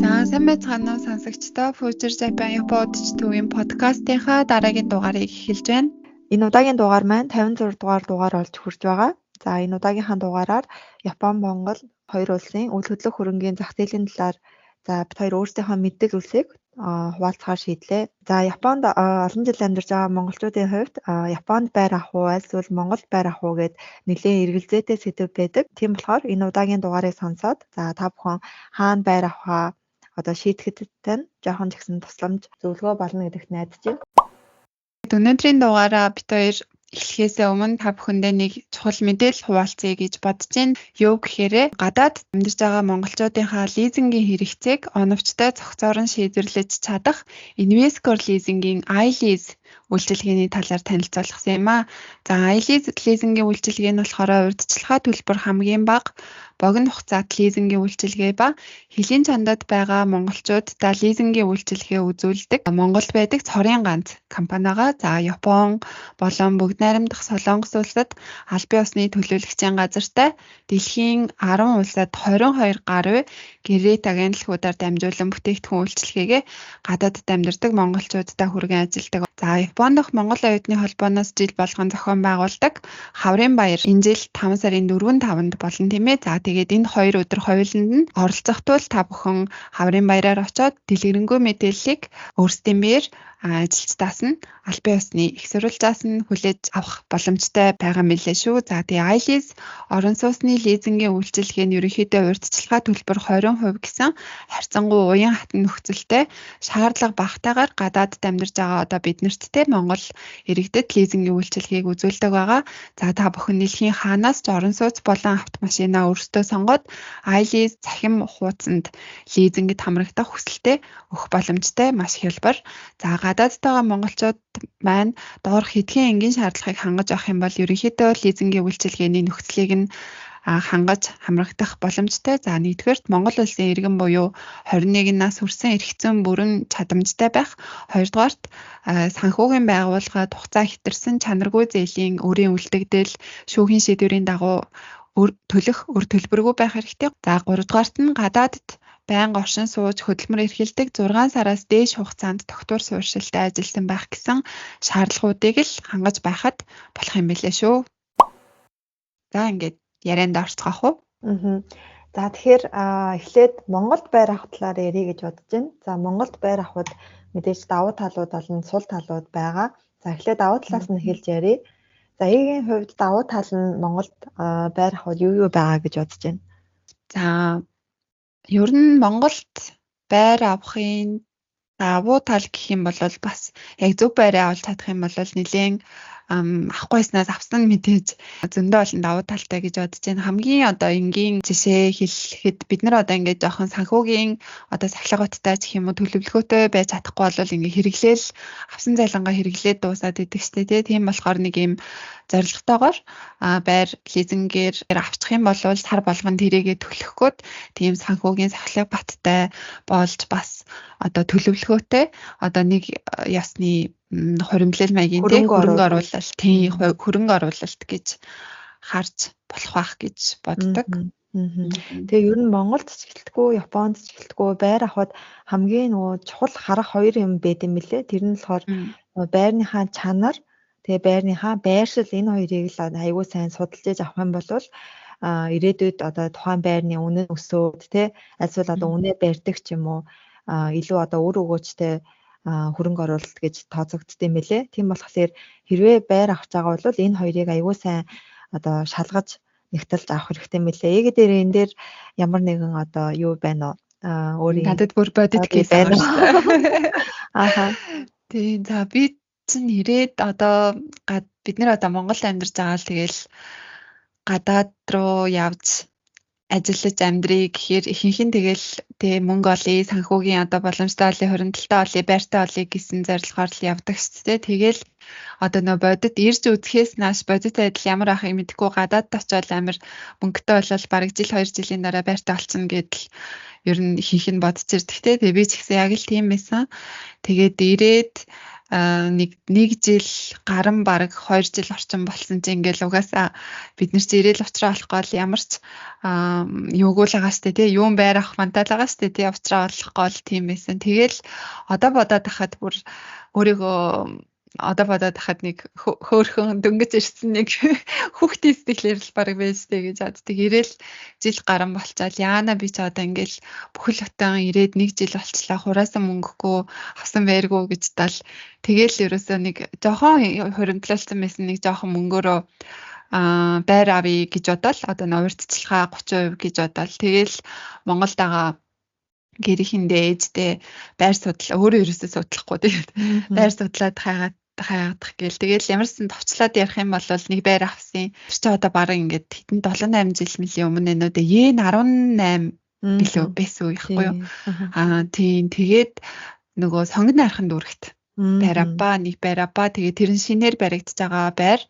За сайн байцгаана уу сонсогчдоо Future Japan Япоодч төвийн подкастынхаа дараагийн дугаарыг эхэлж байна. Энэ удаагийн дугаар маань 56 дугаар болж хүрч байгаа. За энэ удаагийнхаа дугаараар Япон, Монгол хоёр улсын үйл хөдлөх хөрөнгийн зах зээлийн талаар за бид хоёр өөрсдийнхөө мэддэг зүйлсийг хуваалцахаар шийдлээ. За Японд олон жил амьдарч байгаа монголчуудын хувьд Японд байр авах уу, эсвэл Монголд байр авах уу гэд нэлээд эргэлзээтэй сэдв байдаг. Тийм болохоор энэ удаагийн дугаарыг сонсоод за та бүхэн хаана байр авахаа шийдэхэд тань жоохон ч гэсэн тусламж зөвлөгөө болно гэдэгт найдаж байна. Өнөөдрийн дугаараа бид хоёр эхлэхээс өмнө та бүхэндээ нэг чухал мэдээлэл хуваалцъя гэж бодож байна. Юу гэхээр гадаад амьдарч байгаа монголчуудынхаа лизингийн хэрэгцээг оновчтой цогцоор нь шийдвэрлэж чадах Invescore лизингийн iLease үйлчилгээний талаар танилцуулсан юм аа. За iLease лизингийн үйлчилгээ нь болохоор урьдчилгаа төлбөр хамгийн бага, богино хугацаат лизингийн үйлчилгээ ба хэлийн чандад байгаа монголчуудаа лизингийн үйлчилгээ үзүүлдэг Монголд байдаг цорын ганц компанигаа за Япон болон бүгд найрамдах Солонгос улсад албан ёсны төлөөлөгчийн газартай дэлхийн 10 улсад 22 гаруй гэрээ агентлагуудаар дамжуулан бүтээгдэхүүн үйлчилгээгээ гадаадд амьдардаг монголчуудаа хүргэн ажилладаг. За Японд дах Монгол оюутны холбооноос жил болгон зохион байгуулдаг Хаврын баяр энэ жил 5 сарын 4-5-нд болно тийм ээ. За тэгээд энэ 2 өдөр хоёуланд нь оролцох тул та бүхэн Хаврын баяраар очоод дэлгэрэнгүй мэдээллийг өөрсдийн биеэр ажилчдаас нь албан ёсны их сурвалжаас нь хүлээж авах боломжтой байгаа мэлээ шүү. За тэгээ iLease орон сууцны лизингийн үйлчилгээ нь ерөнхийдөө урьдчилгаа төлбөр 20% гэсэн харьцангуй уян хатан нөхцөлтэй шаардлага багтаагаар гадаадд амьдарч байгаа биднэрт те Монгол иргэдэд лизингийн үйлчилгээг үзүүлдэг байгаа. За та бүхэн дэлхийн хаанаас ч орон сууц болон автомашинаа өөрсдөө сонгоод iLease цахим хуудсанд лизингэд хамрагдах хүсэлтэд өгөх боломжтой маш хялбар. За гадаадд байгаа монголчууд маань доорх хэдхэн энгийн шаардлагыг хангаж авах юм бол ерөнхийдөө лизингийн үйлчилгээний нөхцөлийг нь хангаж хамрагдах боломжтой. За нэгдүгээрт Монгол улсын иргэн буюу 21 нас хүрсэн эрх зүйн бүрэн чадамжтай байх. Хоёрдугаарт санхүүгийн байгууллагад хугацаа хэтэрсэн чанаргүй зээлийн өрийн үлдэгдэл, шүүхийн шийдвэрийн дагуу төлөх өр төлбөргүй байх хэрэгтэй. За гуравдугаарт нь гадаадд байнга оршин сууж хөдөлмөр эрхэлдэг 6 сараас дээш хугацаанд тогтвор суурьшилтай ажилласан байх гэсэн шаардлагуудыг л хангаж байхад болох юм билээ шүү. За ингээд ярианд орцгоох уу? За тэгэхээр эхлээд Монголд байр авах талаар ярих гэж бодож байна. За Монголд байр авахд мэдээж давуу талууд болон сул талууд байгаа. За эхлээд давуу талаас нь хэлж ярив. За эгийн хувьд давуу тал нь Монголд байр авахд юу байгаа гэж бодож байна? За ер нь Монголд байр авахын давуу тал гэх юм бол бас яг зөв байраа авч чадах юм бол нэлээд авахгүйснаас авсан мэдээж зөндөө олон давуу талтай гэж бодож байна. Хамгийн энгийн жишээ хэлэхэд бид нар ингээд жоохон санхүүгийн сахилгуудтай гэх юм уу төлөвлөгөөтэй байж чадахгүй бол ингээд хэрэглээл авсан зайлангаа хэрэглээд дуусаад идэг штэ тийм болохоор нэг юм зорилготойгоор байр лизингээр авчих юм бол сар болгон тэрийгэ төлөхгүйд тийм санхүүгийн сахилга баттай болж бас төлөвлөгөөтэй нэг ясны хуримтлал маягийн хөрөнгө оруулалт гэж харж болох байх гэж боддог. Тэгээ ер нь Монголд ч гэлтгүй, Японд ч гэлтгүй байр авахд хамгийн чухал харах хоёр юм байт юм лээ. Тэр нь болохоор байрныхаа чанар, тэгээ байрныхаа байршил энэ хоёрыг л аягүй сайн судалж авах юм бол ирээдүйд тухайн байрны үнэ өсөөд эсвэл үнэ барьдаг ч юм уу илүү өөр өгөөжтэй хөрөнгө оруулалт гэж тооцогдсон юм билээ. Тийм болохоор хэрвээ байр авч байгаа бол энэ хоёрыг аягүй сайн шалгаж нэгтэлж авах хэрэгтэй юм билээ. Эгэ дээр энэ дээр ямар нэгэн юу байна уу? Өөрийн надад бүр бодит гэж байна. Тийм за би чинь ирээд бид нар Монголд амьдарч байгаа л тэгэл гадаад руу явж ажиллаж амьдрий гэхээр ихэнх нь тэгэл мөнгө олъё, санхүүгийн боломжтой олъё, хоригдолтой олъё, байртай олъё гэсэн зорилгоор л явдаг шүү дээ. Тэгэл бодит ирж үзэхээс нааш бодит байдал ямар ахыг мэдэхгүй гадаад очиод амар мөнгөтэй болол бараг жил 2 жилийн дараа байртай олчихно гэдэл ер нь ихэнх нь бодож ирдэг те. Тэгээ би ч гэсэн яг л тийм байсан. Тэгээд ирээд нэг жил гарan бараг 2 жил орчим болсон чинь ингээл угаасаа бид нар чи ирээл уцраа болохгүй л ямар ч юугүй л байгаа штэ тий юун байр авах мантал байгаа штэ тий уцраа болохгүй л тийм байсан. Тэгэл одоо бодоод хахад бүр өөрийгөө одоо бодоод хахад нэг хөөхөн дөнгөж ирсэн нэг хүүхдийн сэтгэлээр л баг байж тээ гэж боддог. Ирээл жил гарan болчаал яана би ч одоо ингээл бүхэл хотон ирээд нэг жил болчлаа хураасан мөнгөгүй авсан байргүй гэж тал тэгэл ерөөсөө нэг жоохон хуримтлалсан байсан нэг жоохон мөнгөөрөө байр авъя гэж бодоод одоо урьдчилгаа 30% гэж бодоод тэгэл Монголд байгаа гэрийнхэндээ ээжтэй байр судлаа өөрөө ерөөсөө судлахгүй тэгээд байр судлаад хайгаадах гээл тэгэл ямарсан товчлаад ярих юм бол нэг байр авсан. Тэр чи одоо бараг ингээд хэдэн 7-8 жил мөлийн өмнө нөө Yen 18 билүү байсан уу яахгүй юу. Тийм тэгээд нөгөө сонгон найрхан дүүрэгт байрапа нэг байрапа тэгээд тэр нь шинээр баригдаж байгаа байр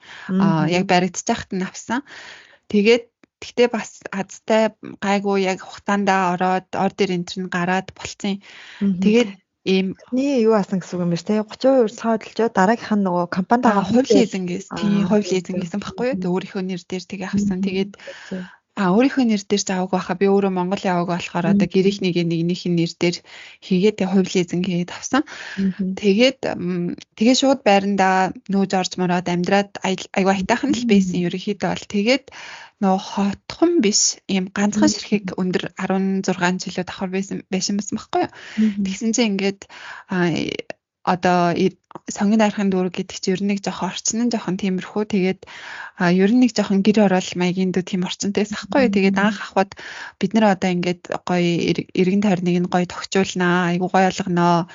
яг баригдаж байхад нь авсан. Тэгээд гэхдээ бас азтай гайгүй яг хугацаандаа ороод ордер энтер нь гараад болцсон. Тэгээд ийм юу асан гэсэн үг юм биш те 30% саадалж дараагийнх нь нөгөө компанитаа хувь лизингээс тийм хувь лизинг гэсэн баггүй юу. Өөрийнхөө нэр дээр тэгээ авсан. Тэгээд өөрийнхөө нэр дээр зааваагүй хаа би өөрөө Монгол яваагүй болохоор одоо гэрийнхнийг нэгнийхээ нэр дээр хийгээд тэгээ хувь лизинг хийгээд авсан. Тэгээд шууд байрандаа нүүж орж мороод амьдраад айгүй айтайхан л байсан ерөнхийдөө бол тэгээд нөө хотхон биш ийм ганцхан ширхэг өндөр 16 жилөө давхар байсан байхгүй юу. Тэгсэн чинь ингээд одоо сонгон найрхан дүүрэг гэдэг чинь ер нь нэг жоохон орчин нь жоохон тиймэрхүү. Тэгээд ер нь нэг жоохон гэр орол маягийн дүү тийм орчинтайс ахгүй юу. Тэгээд анх ахвад бид нар одоо ингээд гоё эргэн тойрныг нь гоё тогтжуулнаа, айгуу гоё болгоноо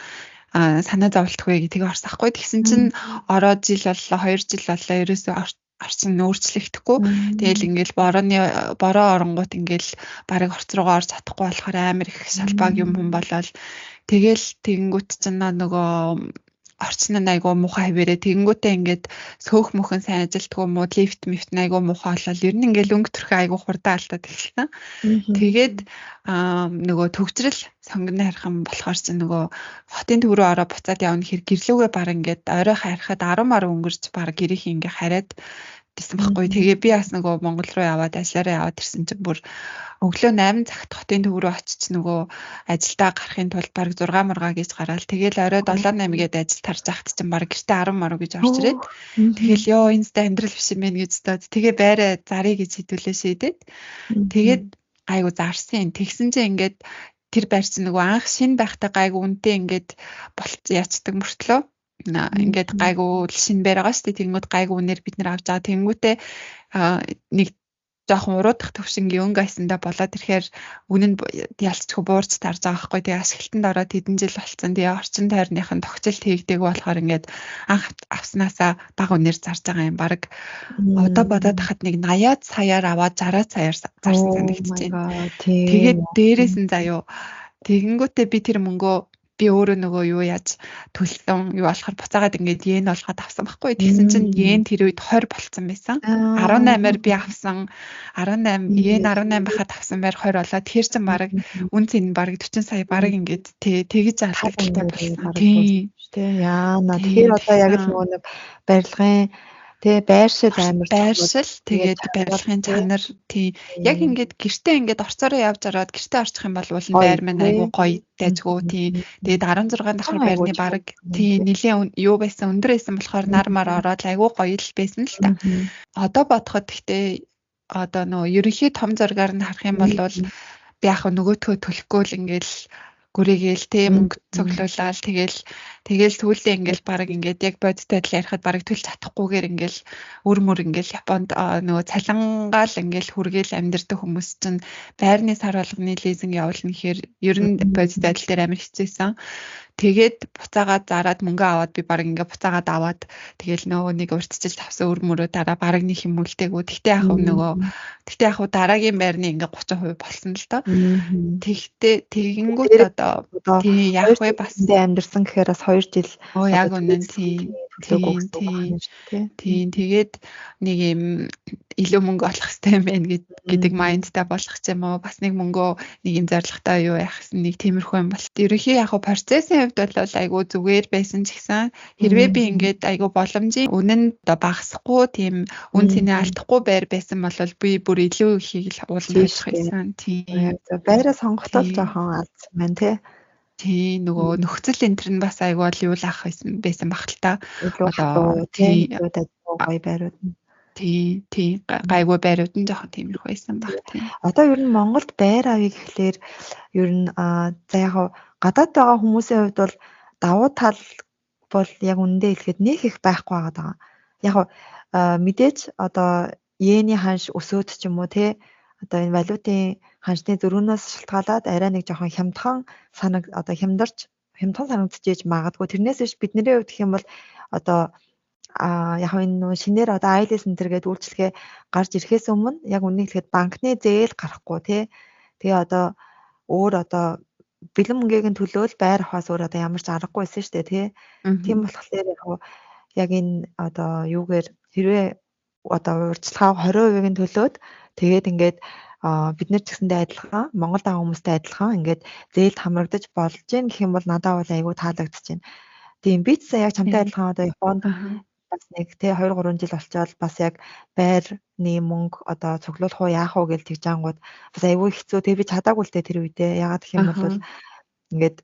санаа зовлтгүй гэдэг орсахгүй. Тэгсэн чинь ороод жил боллоо 2 жил боллоо ерөөсөө орчин өөрчлөгдөхгүй. Тэгэл ингээл бороо оронгууд ингээл барыг орц руугаа орж чадахгүй болохоор амар их шалбааг юм болоод тэгэл тэгэнгүүт чинь нөгөө орчин нь айгуу муухай хавээрээ тэгэнгүүтээ ингээд сөөх мөхөн сайн ажилтгүй муу лифт айгуу муухай болол ер нь ингээл өнгө төрхөө айгуу хурдан алдаад эхэлсэн. Тэгээд нөгөө төгжрөл сонгон найрхан болохоор чинь нөгөө хотын төв рүү ороо буцаад явна хэр гэрлүүгээ баг ингээд орой хайрхад 10 мар өнгөрч баг гэрийнх ингээ хараад гэсэн баггүй. Тэгээ би бас нөгөө Монгол руу яваад ажиллаараа яваад ирсэн чинь бүр өглөө 8 цагт хотын төв рүү очиж нөгөө ажилдаа гарахын тулд баг 6 мургаа гэж гараал. Тэгээл орой 7-8 гээд ажил тарж ахт чинь баг гэртээ 10 мар гэж орж ирээд. Тэгэл ёо энэстэй амьдрал биш юм байна гэж бодоод тэгээ байраа зарыг гэж хэдүүлээ шийдээд. Тэгээд айгу зарсан. Тэгсэн чинь ингээд тэр байр чинь нөгөө анх шинэ байхдаа гайгүй үнэтэй ингээд яцдаг мөртлөө ингээд гайгүй шинэ байр байгаа шүү дээ. Тэнгүүд гайгүй үнээр бид нар авч байгаа. Тэнгүүтээ нэг жоохон уруудах төвшингийн өнгө айсандаа болоод ирэхээр үнэн нь ялцчихгүй буурч тарж байгаа байхгүй. Тэгээ ашиглалтанд ороод хэдэн жил болсон. Тэгээ орчин тойрныхын тогтцол хийгдэг болохоор ингээд анх авснаасаа бага үнээр зарж байгаа юм. Бараг одоо бодоод хахад нэг 80-аад саяар аваад 60-аад саяар зарсан санагдчихэв. Тэгээд дээрээс нь заяо тэгэнгүүтээ би тэр мөнгөө би өөрөө нөгөө юу яаж төлсөн юу болохоор буцаагаад ингээд Yen олгоод авсан байхгүй. Тэгсэн чинь Yen тэр үед 20 болцсон байсан. 18-аар би авсан 18 Yen 18 байхад авсан байр 20 болоод тэр чинь баг үн цэн баг 40 сая баг ингээд тэгэж алдагдaltaй болсон. Тийм. Яана тэгэхээр одоо яг л нөгөө нэг барилгын байршил амар байршил тэгээд барилгын чанар тий яг ингээд гэртээ ингээд орцоороо явж ороод гэртээ орчих юм бол байр маань айгуу гоё дайжгүй тий тэгээд 16 дахь байрны баг тий нэлийн юу байсан өндөр байсан болохоор нар мар ороод айгуу гоё л байсан л та. Одоо бодоход гэхдээ одоо нөө ерөнхий том зургаар нь харах юм бол би яг нөгөөтгөө төлөхгүй л ингээл гүрэгээл те мөнгө цуглуулаад тэгэл сүүлдээ ингээл баг ингээд яг бодит байдал ярихад баг төлж чадахгүйгээр ингээл өр мөр ингээл Японд нөгөө цалингаал ингээл хүргээл амьдэрдэг хүмүүс чинь байрны сар болгоны лизинг явуулна гэхээр ер нь бодит байдал дээр амар хэцээсэн. Тэгээд буцаагаад зараад мөнгө аваад би баг ингээ буцаагаад аваад тэгэл нөгөө нэг урьдчилж авсан өр мөрөө дараа баг нэг юм үлдээгүү. Тэгтээ яг дараагийн байрны ингээ 30% болсон л доо. Тэгтээ тэгэнгүүт одоо тий яг вэ бас амьдэрсэн гэхээр бас 2 жил яг үнэн тийм. Тэгээд нэг юм илүү мөнгө олох хэрэгтэй юм байна гэдэг майндтай болох ч юм уу, бас нэг мөнгөө нэг юм зорилготой юу яах гэсэн нэг тиймэрхүү юм бол. Ерөнхий яг процессын хувьд бол айгүй зүгээр байсан ч гэсэн хэрвээ би ингээд айгүй боломжийн үнэн багасахгүй тийм үн цэнэ алдахгүй байр байсан бол би бүр илүү ихийг л уулын тавьчих байсан. Тийм. Байраа сонголтол жоохон алдсан байна тий. Тий, нөгөө нөхцөл энтер нь бас айгүй л юу л ах байсан баг л та. Одоо тий гоё байрууд нь. Тий, гайгүй байрууд нь жоохон тиймэрхүү байсан баг тий. Одоо ер нь Монголд байр авъя гэхлээр ер нь за яг гадаад байгаа хүмүүсийн хувьд бол давуу тал бол яг үнэндээ хэлэхэд нэг их байхгүй байгаа. Яг мэдээж одоо йений ханш өсөөд ч юм уу тий. Одоо энэ валютын ханшны зөрүүнөөс шалтгаалаад арай нэг жоохон хямдхан санагдчихэж магадгүй. Тэрнээс биш бидний хувьд гэх юм бол одоо яг энэ шинээр одоо IELTS центр гэдэг үйлчлэгээ гарч ирэхээс өмнө яг үнийг хэлэхэд банкны зээл гарахгүй тий. Тэгээ одоо өөр одоо бэлэн мөнгөгийн төлөөл байр авахаас өөр одоо ямар ч аргагүй байсан шүү дээ тий. Тийм болохоор яг энэ одоо юугээр хэрвээ одоо урьдчилгаа 20%-ийн төлөөд тэгээд ингээд бид нар ч гэсэндээ адилхан Монгол байгаа хүмүүстэй адилхан ингээд зээлд хамрагдаж болж гин гэх юм бол надад бол айгүй таалагдчихэж байна. Тийм би ч яг чамтай адилхан одоо Японд бас нэг тий 2 3 жил болчоод бас яг байрны мөнгө одоо цуглуулах уу яах уу гэж тэгж ангууд бас айгүй хэцүү. Тэгээ би чадаагүй л дээ тэр үедээ. Ягаад гэх юм бол ингээд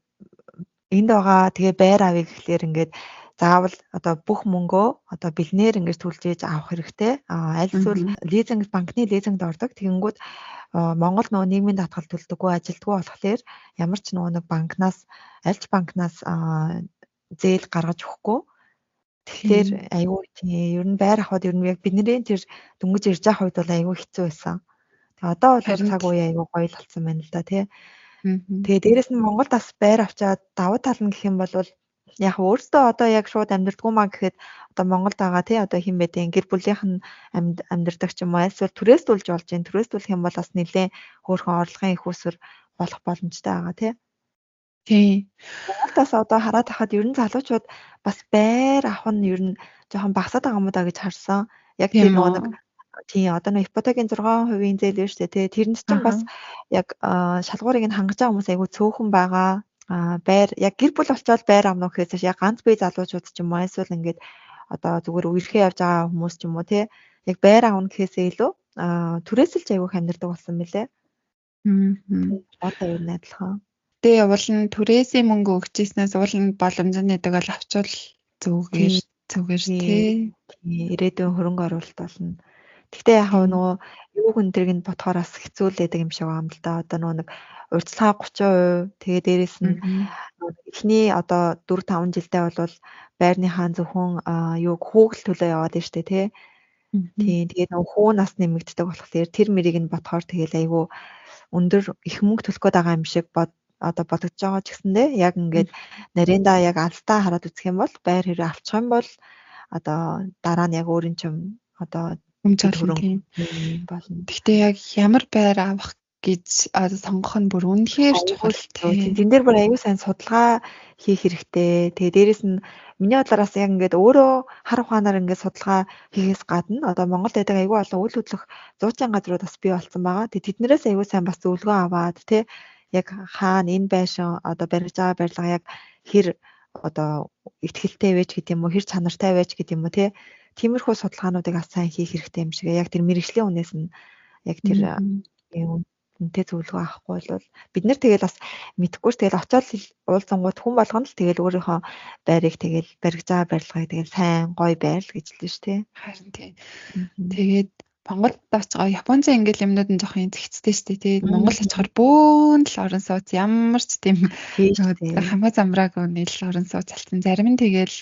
энд байгаа тэгээ байр авъя гэхлээр ингээд заавал одоо бүх мөнгөө одоо бэлнээр ингэж түлжээж авах хэрэгтэй. Аль эсвэл лизинг банкны лизингд ордог. Тэгэнгүүт Монгол нөгөө нийгмийн даатгал төлдөггүй ажилтгүй болохоор ямар ч нөгөө нэг банкнаас аль ч банкнаас зээл гаргаж өгөхгүй. Тэгэхээр айгүй тийм ер нь байр авахд ер нь яг бидний тэр дөнгөж ирж байгаа үед бол айгүй хэцүү байсан. Тэгээ одоо бол цаг үе айгүй гоё л болсон байна л да тий. Тэгээ дээрэс нь Монголд бас байр авчаад давуу тал нь гэх юм бол яг өөртөө одоо яг шууд амьдрдаггүй маа гэхэд одоо Монголд байгаа тий одоо хэн байдیں۔ Гэр бүлийнх нь амьдрдаг ч юм уу эсвэл түрээсдүүлж болж байна. Түрээсдүүлэх юм бол бас нэлээд хөөрхөн орлогын их усэр болох боломжтой байгаа тий. Тий. Монголдаас одоо хараад хахад ер нь залуучууд бас байр авах нь ер нь жоохон багасаад байгаа юм даа гэж харсан. Яг тэр нэг тий одоо нэг ипотекийн 6% зээл байна шүү дээ тий. Тэрэнд чинь бас яг шалгуурыг нь хангаж байгаа хүмүүс айгүй цөөхөн байгаа. Байр яг гэр бүл болчоод байр авах гэхээс яг ганц бие залуучууд ч юм уу эсвэл ингээд одоо зүгээр үерхээ явж байгаа хүмүүс ч юм уу тий яг байр авах гэхээсээ илүү түрээсэлж аягүй амьдардаг болсон мөлий. Одоо юу найдлахаа. Тэгээ явуулна түрээсийн мөнгө өгчээснээс уулын боломжтой гэдэг бол авчвал зүгээр тий. Ирээдүйн хөрөнгө оруулалт болно. Гэхдээ яг нөгөө юу гэн тэрийг нь бодохоор бас хэцүүлээдэг юм шиг байна л да. Одоо нөгөө нэг урьдчилгаа 30%, тэгээ дээрэс нь эхний одоо 4-5 жилдээ бол байрныхаа зөвхөн хүүгэл төлөө яваад байна шүү дээ тий. Тэгээд нөгөө хүү нас нэмэгддэг болохоор тэр мэрийг нь бодохоор тэгэл айгүй өндөр их мөнгө төлөх гээд байгаа юм шиг бодогдож байгаа ч гэсэндээ яг ингээд нариндаа яг алдаа хараад үзэх юм бол байр хэрэг авчих юм бол одоо дараа нь яг өөрийн чим одоо хөрөнгө болно. Гэхдээ яг ямар байр авах гэж сонгох нь бүр үнэхээр чухал тийм. Тэн дээр бүр аюу сайн судалгаа хийх хэрэгтэй. Тэгээ дээрэс нь миний бодлоос яг ингээд өөрөө хар ухаанаар ингээд судалгаа хийхээс гадна одоо Монголд байдаг аюу олон үйл хөдлөх зуучин газрууд бас бий болсон байгаа. Тэгээ тэднэрээс аюу сайн бас зөвлөгөө аваад тий яг хаана энэ байшин одоо барьж байгаа барилга яг хэр одоо ихтгэлтэй байж гэдэг юм уу хэр чанартай байж гэдэг юм уу тий тиймэрхүү судалгаануудыг бас сайн хийх хэрэгтэй юм шиг. Яг тэр мэргэжлийн үнээс нь яг тэр үнэтэй зөвлөгөө авахгүй бол бид нар тэгэл бас мэдхгүй ш тэгэл очиод уулзсангууд хүн болгоно л тэгэл өөрийнхөө байрыг тэгэл барьж байгаа барилгыг тэгэл сайн гоё байрал гэж хэлнэ ш тий. Харин тий. Тэгээд Монголд очгаа Японцын ингээл юмнууд нь жоохон зэгцтэй шүү дээ тий. Монгол очихоор бөөн л орон сууц ямар ч тийм хамаа замраагүй нийл орон сууц алцсан. Зарим нь тэгэл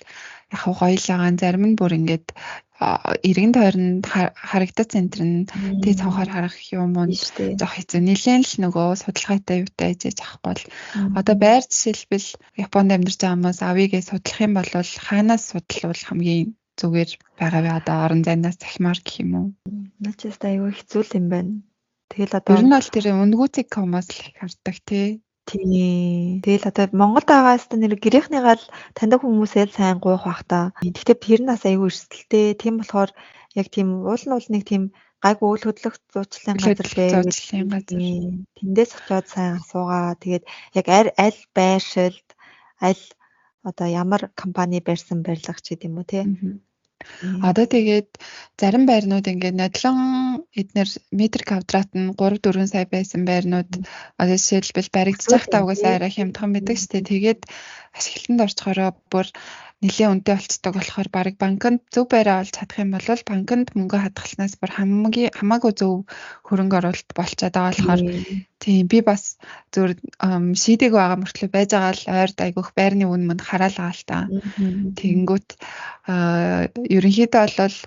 яг гоё л байгаа. Зарим нь бүр ингээд иргэн тойронд харагдах центр нь тий цонхоор харах юм уу жоох хэцүү. Нилээн л нөгөө судалгаатай юутай ажиж авахгүй бол одоо байр жишээлбэл Японд амьдарч байгаа хүмүүс авъя гэж судлах юм бол хаанаас судлавал хамгийн зүгээр байгаа вэ одоо орон зайнаас захимаар гэх юм уу? Начаас аюу хэцүү юм байна. Тэгэл одоо ер нь бол тэр үнгүүцэг комос л их хардаг тий. Тийм. Тэгэл одоо Монголд байгаас та нэр гэрийнхнийгаа л таньдаг хүмүүсээ л сайн гуйх бах та. Гэхдээ тэр нь бас айгүй эрсдэлтэй. Тийм болохоор яг тийм уул нь бол нэг тийм гайгүй үйл хөдлөх зуучлалын газар Хөдлөх байвал зуучлалын газар. тэндээс очиод сайн асуугаа. Тэгээд яг аль байршилд аль одоо ямар компани барьсан барилга ч гэдэм үү те. Одоо тэгээд зарим байрнууд ингээд нодлон эднэр метр квадрат нь 3-4 сая байсан байрнууд одоо жишээлбэл баригдчих байхдаа угаасаа арай хямдхан байдаг шүү дээ. Тэгээд ашиглалтанд орчхороо бүр нэлээд үнэтэй болцдог болохоор баг банкнд зөв байраа олж чадах юм бол банкнд мөнгө хадгалснаас бүр хамаагүй зөв хөрөнгө оруулалт болчиход байгаа болохоор тийм би бас зөв шийдэг байгаа мөртлөө байж байгаа л ойрд айгүйх байрны үн манд хараалгаа л та. Тэгэнгүүт ерөнхийдөө бол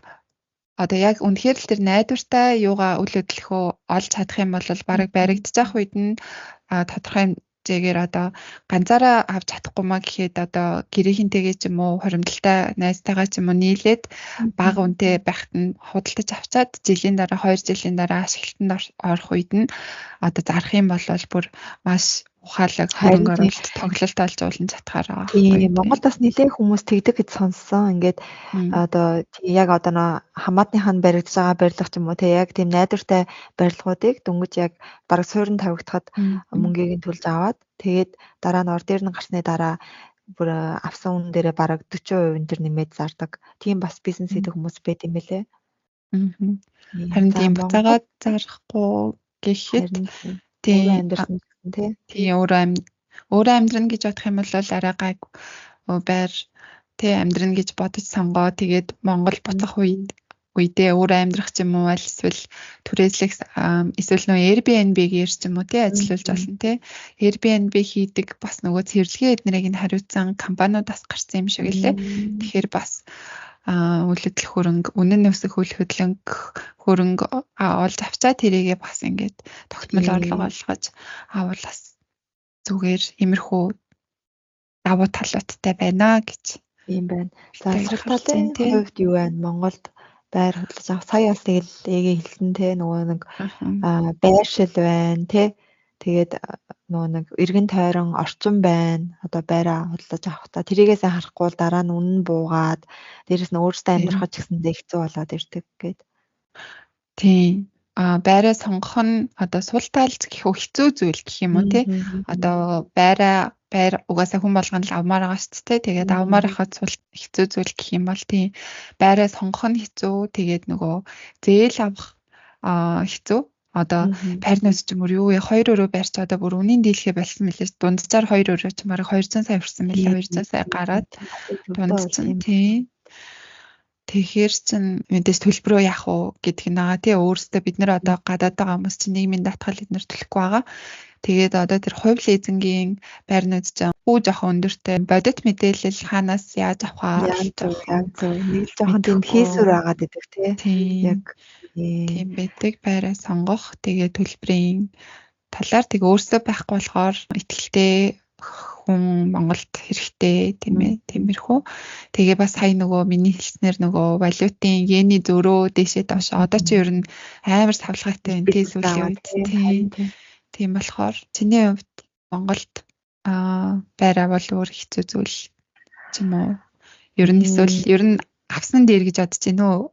одоо яг үнэхээр л тэр найдвартай юугаа үл хөдлөхөө олж чадах юм бол баг баригдчих үед нь тодорхой хэмжээгээр одоо ганцаараа авч чадахгүй маа гэхэд одоо гэрийнхэнтэйгээ ч юм уу хоримтлалтай найзтайгаа ч юм уу нийлээд бага үнэтэй байхад нь худалдаж авчаад жилийн дараа 2 жилийн дараа ашиглалтанд орох үед нь одоо зарах юм бол бүр маш ухаалаг хөрөнгө оруулалт тоглолт олж уулан чадхаар байгаа. Тийм Монголд бас нэлээд хүмүүс тэгдэг гэж сонссон. Ингээд одоо яг одоо нөө хамаатныхаа баригдаж байгаа барилга ч юм уу те яг тийм найдвартай барилгуудыг дөнгөж яг бараг суурин тавигдахад мөнгийг нь төлж аваад тэгээд дараа нь ор дээр нь гарсны дараа бүр авсан үн дээрээ бараг 40% тэр нэмээд зардаг. Тийм бас бизнес хийдэг хүмүүс байт юм бэлээ. Харин тийм буцаагаад зарахгүй гэхэд тийм амьдрсан тийм өөрөө амьдрна гэж бодох юм бол арай гайг байр тий амьдрна гэж бодож сонгоо тэгээд Монгол буцах үедээ өөрөө амьдрах ч юм уу аль эсвэл түрээслэх эсвэл нөө Airbnb-гээр ч юм уу тий ажиллаж болно тий Airbnb хийдэг бас нөгөө цэвэрлэгээ эднэрийг нь хариуцсан компаниудаас гарсан юм шиг лээ. Тэгэхээр бас үйл хөдлөх хөрөнгө үнэн өсөх үйл хөдлөнг хөрөнгө олж авчаа тэрийгээ бас ингээд тогтмол орлого олгож авуулаас зүгээр имерхүү давуу талуудтай байна гэж юм байна. За асар талын хувьд юу байна? Монголд байр хөдлөж авах сая бас тэгэл эгээ хэлсэн те нөгөө нэг байршил байна те тэгээд нөгөө нэг эргэн тойрон орчин байна. Одоо байраа хөдлөж авахдаа тэрийгээс харахгүй бол дараа нь үнэн буугаад дээрэс нь өөрөөсөө амьдрах ч гэсэндээ хэцүү болоод ирдэг гээд. Тийм. Байраа сонгох нь одоо сул таалж гэх хэцүү зүйл гэх юм уу те. Одоо байр угаасаа хүн болгоно л авмаар байгаа шүү дээ. Тэгээд авмаар хахад сул хэцүү зүйл гэх юм бол тийм байраа сонгох нь хэцүү. Тэгээд нөгөө зээл авах хэцүү. Одоо байрнаас ч мөр юу 2 өрөө байрч одоо бүр үнийн дийлхэ болсон мэлээс дунджаар 2 өрөө ч мараг 200 сая хүрсэн мэлээ 200 сая гараад дундсан тийм. Тэгэхээр чин мэдээж төлбөрөө яах уу гэдг нь байгаа тий өөрөөсөө бид нэр одоо гадаад байгаа хүмүүс чинь нийгмийн даатгал эднэр төлөхгүй байгаа. Тэгээд одоо тэр хувь лизингийн байрнууд чинь уу жоохон өндөртэй бодит мэдээлэл хаанаас яаж авах нэг жоохон тийм хийсвэр байгаад идэг тий яг тийм байдаг байраа сонгох тэгээд төлбөрийн талаар тэг өөрөөсөө байхгүй болохоор итгэлтэй хүн Монголд хэрэгтэй тийм ээ тиймэрхүү. Тэгээ бас сая нөгөө миний хэлснээр нөгөө валютын йений зөрөө дээшээ доош одоо чи ер нь амар савлгаатай энэ сүүлийн үед тийм болохоор чиний хувьд Монголд байраа бол өөр хэцүү зүйл ч юм уу. Ер нь эсвэл ер нь авсан дээр гэж бодож байна уу?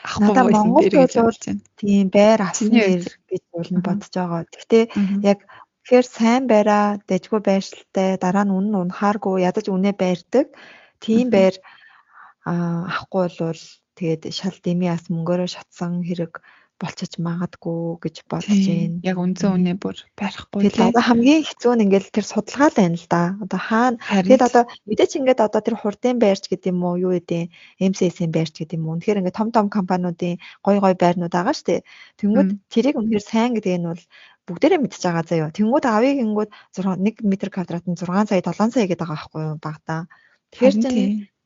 Ахгүй Монголд бол тийм байр авсан дээр гэж бодож байгаа. Гэхдээ яг тэгэхээр сайн байраа дэжгүй байршилтай дараа нь үнэн унахааргүй ядаж үнэ байрдаг тийм байр авахгүй бол тэгээд шал дэмий ас мөнгөөрөө шатсан хэрэг болчих магадгүй гэж бодож байна. Яг үнцэн үнэ бүр барихгүй. Тэгээд одоо хамгийн хэцүү нь ингээл тэр судалгаа л байна л да. Одоо хаана тэгээд одоо мэдээч ингээд одоо тэр хурдын байрч гэдэг юм уу юу гэдэг MCS-ийн байрч гэдэг юм уу. Тэгэхээр ингээд том компаниудын гой байрнууд байгаа шүү дээ. Тэнгүүд тэрийг үнэхээр сайн гэдэг нь бол бүгдээрээ мэдчихэж байгаа заяа. Тэнгүүд авъя гингүүд 1 м квадрат нь 6 сая 7 сая гэдэг байгаа байхгүй юу багтаа. Тэгэхээр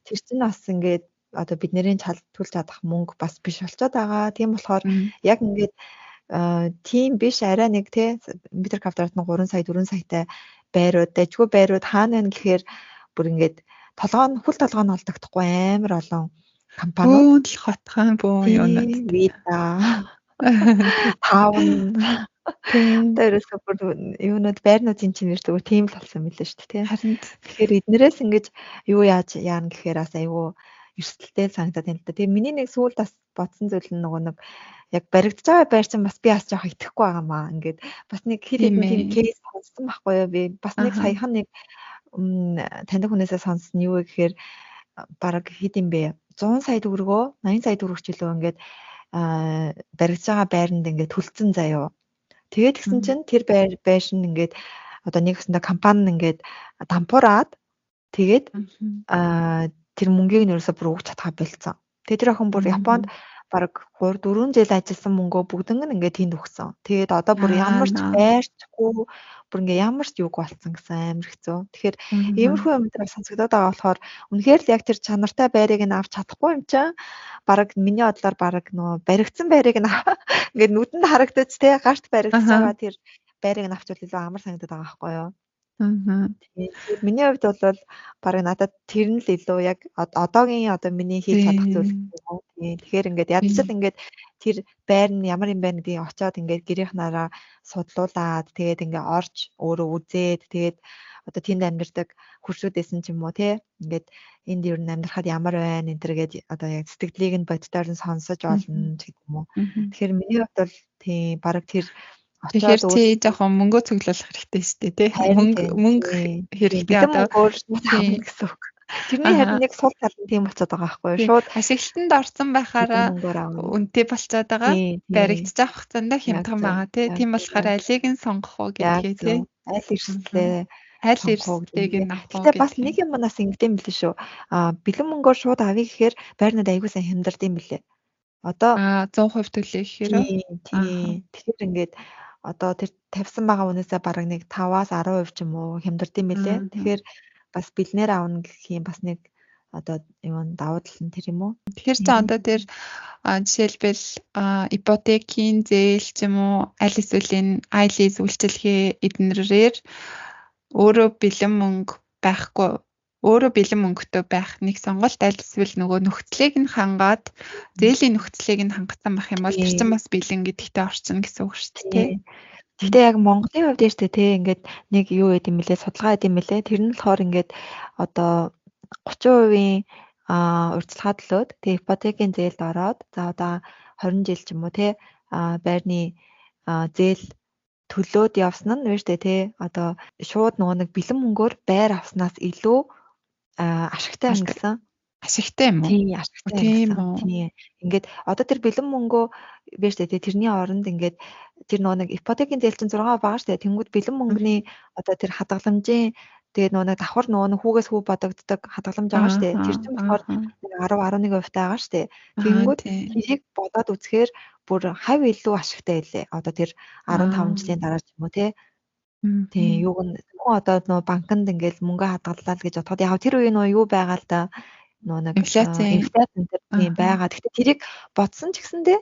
тэр чинь бас ингээд одоо бидний төлж чадах мөнгө бас биш болчиход байгаа. Тийм болохоор яг ингээд тийм биш арай нэг те метр квадрат нь 3 сая 4 саятай байрууд дэжгүй байрууд хаана вэ гэхээр бүр ингээд хөл толгой нь олдогдохгүй амар олон компаниуд хотхон боо юунад вида 5 нь Тийм. дээрээс бүр юунууд байрнуудын чинь зүгээр тийм л болсон мэлээ шүү дээ. Харин Тэгэхээр эднэрээс ингэж юу яана гэхээр бас айгүй эрсдэлтэй санагдаад байна л да. Тэгээ миний нэг сүүлд бас бодсон зүйл нь нөгөө нэг яг баригдаж байгаа байр чинь бас би бас жоох итгэхгүй байгаамаа. Ингээд бас нэг хэд тийм хэдэн тийм ээ. кейс сонссон байхгүй юу? Би бас нэг Аха. саяхан нэг таньдаг хүнээсээ сонссон юу вэ гэхээр бараг хэд юм бэ? 100 сая төгрөгөө 80 сая төгрөгч илүү ингээд баригдаж байгаа байранд ингээд төлцөн заяа. Тэгээд тэгсэн чинь тэр байр шин ингээд одоо нэг хэсэндээ компани нь ингээд дампуураад тэгээд тэр мөнгийг нэрсээ бүр өгч чадхаа болцсон. Тэгээд тэр охин бүр Японд бараг 3-4 жил ажилласан мөнгөө бүгдэн нь ингээд тэнд өгсөн. Тэгээд одоо бүр ямар ч байрчгүй бүр ингээд ямар ч юг болцсон гэсэн амар хэцүү. Тэгэхээр иймэрхүү юмдраа сонсогдоод байгаа болохоор үнэхээр л яг тэр чанартай байрыг нь авч чадахгүй юм чинь бараг миний бодлоор бараг нөө баригдсан байрыг нь ингээд нүдэнд харагдаж те гарт баригдаж байгаа тэр байрыг нь авч илүү амар санагдаад байгаа байхгүй юу? Тэгэхээр миний хувьд бол барыг надад тэр нь л илүү яг одоогийн одоо миний хийж чадах зүйл юм. Тэгэхээр ингээд ядчил ингээд тэр байр нь ямар юм бэ гэдгийг очиод ингээд гэрийнх нараа судлуулад тэгээд ингээд орж өөрөө үзээд тэгээд одоо тэнд амьдардаг хуршүүдээс нь ч юм уу те ингээд энд юу амьдрахад ямар байна энэ төргээд одоо яг сэтгэлийг нь боддоор нь сонсож олно ч гэдэг юм уу. Тэгэхээр миний хувьд бол тийм бараг тэр тэгэхээр чи жоохон мөнгө цуглуулах хэрэгтэй шүү дээ тий. Мөнгө хэрэгтэй одоо тийм гэсэн үг. Тэрний харин яг сул тал нь тийм болчиход байгаа байхгүй юу? Шууд ашиглалтанд орсон байхаараа үнэтэй болчиход байгаа. Баригдаж авах хугацаанд хямдхан байгаа тий. Тийм болохоор алийг нь сонгох уу гэдгээ тий. Аль эрсдлээ аль эрсдлийг нь авах уу. Гэтэ бас нэг юм нас ингэдэм билээ шүү. Бэлэн мөнгөөр шууд авъя гэхээр байрнууд аягүй сайн хямдардсан билээ. Одоо 100% төлөө гэхээр тийм. Тэгэхээр ингээд одоо тэр тавьсан байгаа үнээсээ бараг нэг 5-аас 10% ч юм уу хямдардсан билээ. Тэгэхээр бас бэлнээр авна гэх юм бас нэг одоо юм давуу тал нь тэр юм уу? Тэгэхээр ч одоо тэр жишээлбэл ипотекийн зээл ч юм уу аль эсвэл айлиз үйлчилгээ эднэрээр өөрөө бэлэн мөнгө байхгүй өөрөө бэлэн мөнгөтэй байх нэг сонголт аль эсвэл нөгөө нөхцөлийг нь хангаад зээлийн нөхцөлийг нь хангасан байх юм бол тэр чинь бас бэлэн гэдэгтэй орчин гэсэн үг шүү дээ. Гэхдээ яг Монголын хувьд ярьж те ингээд нэг юу гэдэг юм бэлээ судалгаа гэдэг юм бэлээ. Тэр нь болохоор ингээд одоо 30% урьдчилгаа төлөөд тэгээ ипотекийн зээлд ороод за одоо 20 жил ч юм уу те байрны зээл төлөөд явсан нь вэ штэ те одоо шууд нөгөө нэг бэлэн мөнгөөр байр авснаас илүү ашигтай гэсэн. Ашигтай юм уу? Тийм, ашигтай юм. Тийм. Ингээд одоо тэр бэлэн мөнгөө биш тэ тэрний оронд ингээд тэр нөгөө нэг ипотекийн зээл чинь 6% байгаа штэ. Тэнгүүд бэлэн мөнгөний одоо тэр хадгаламжийн тэгээд нөгөө нэг давхар нөгөө хүүгээс хүү бодогддог хадгаламж байгаа штэ. Тэр чинь болохоор 10-11% байгаа штэ. Тэнгүүд тэрийг бодоод үзэхээр бүр хавь илүү ашигтай байлээ. Одоо тэр 15 жилийн дараа ч юм уу те. Тийм юуг нь хүн одоо нөгөө банкнд ингээд мөнгө хадгаллаа гэж бодоход яг тэр үе нөгөө юу байгаа л да нөгөө нэг инфляци тийм байгаа. Гэхдээ тэрийг бодсон ч гэсэндээ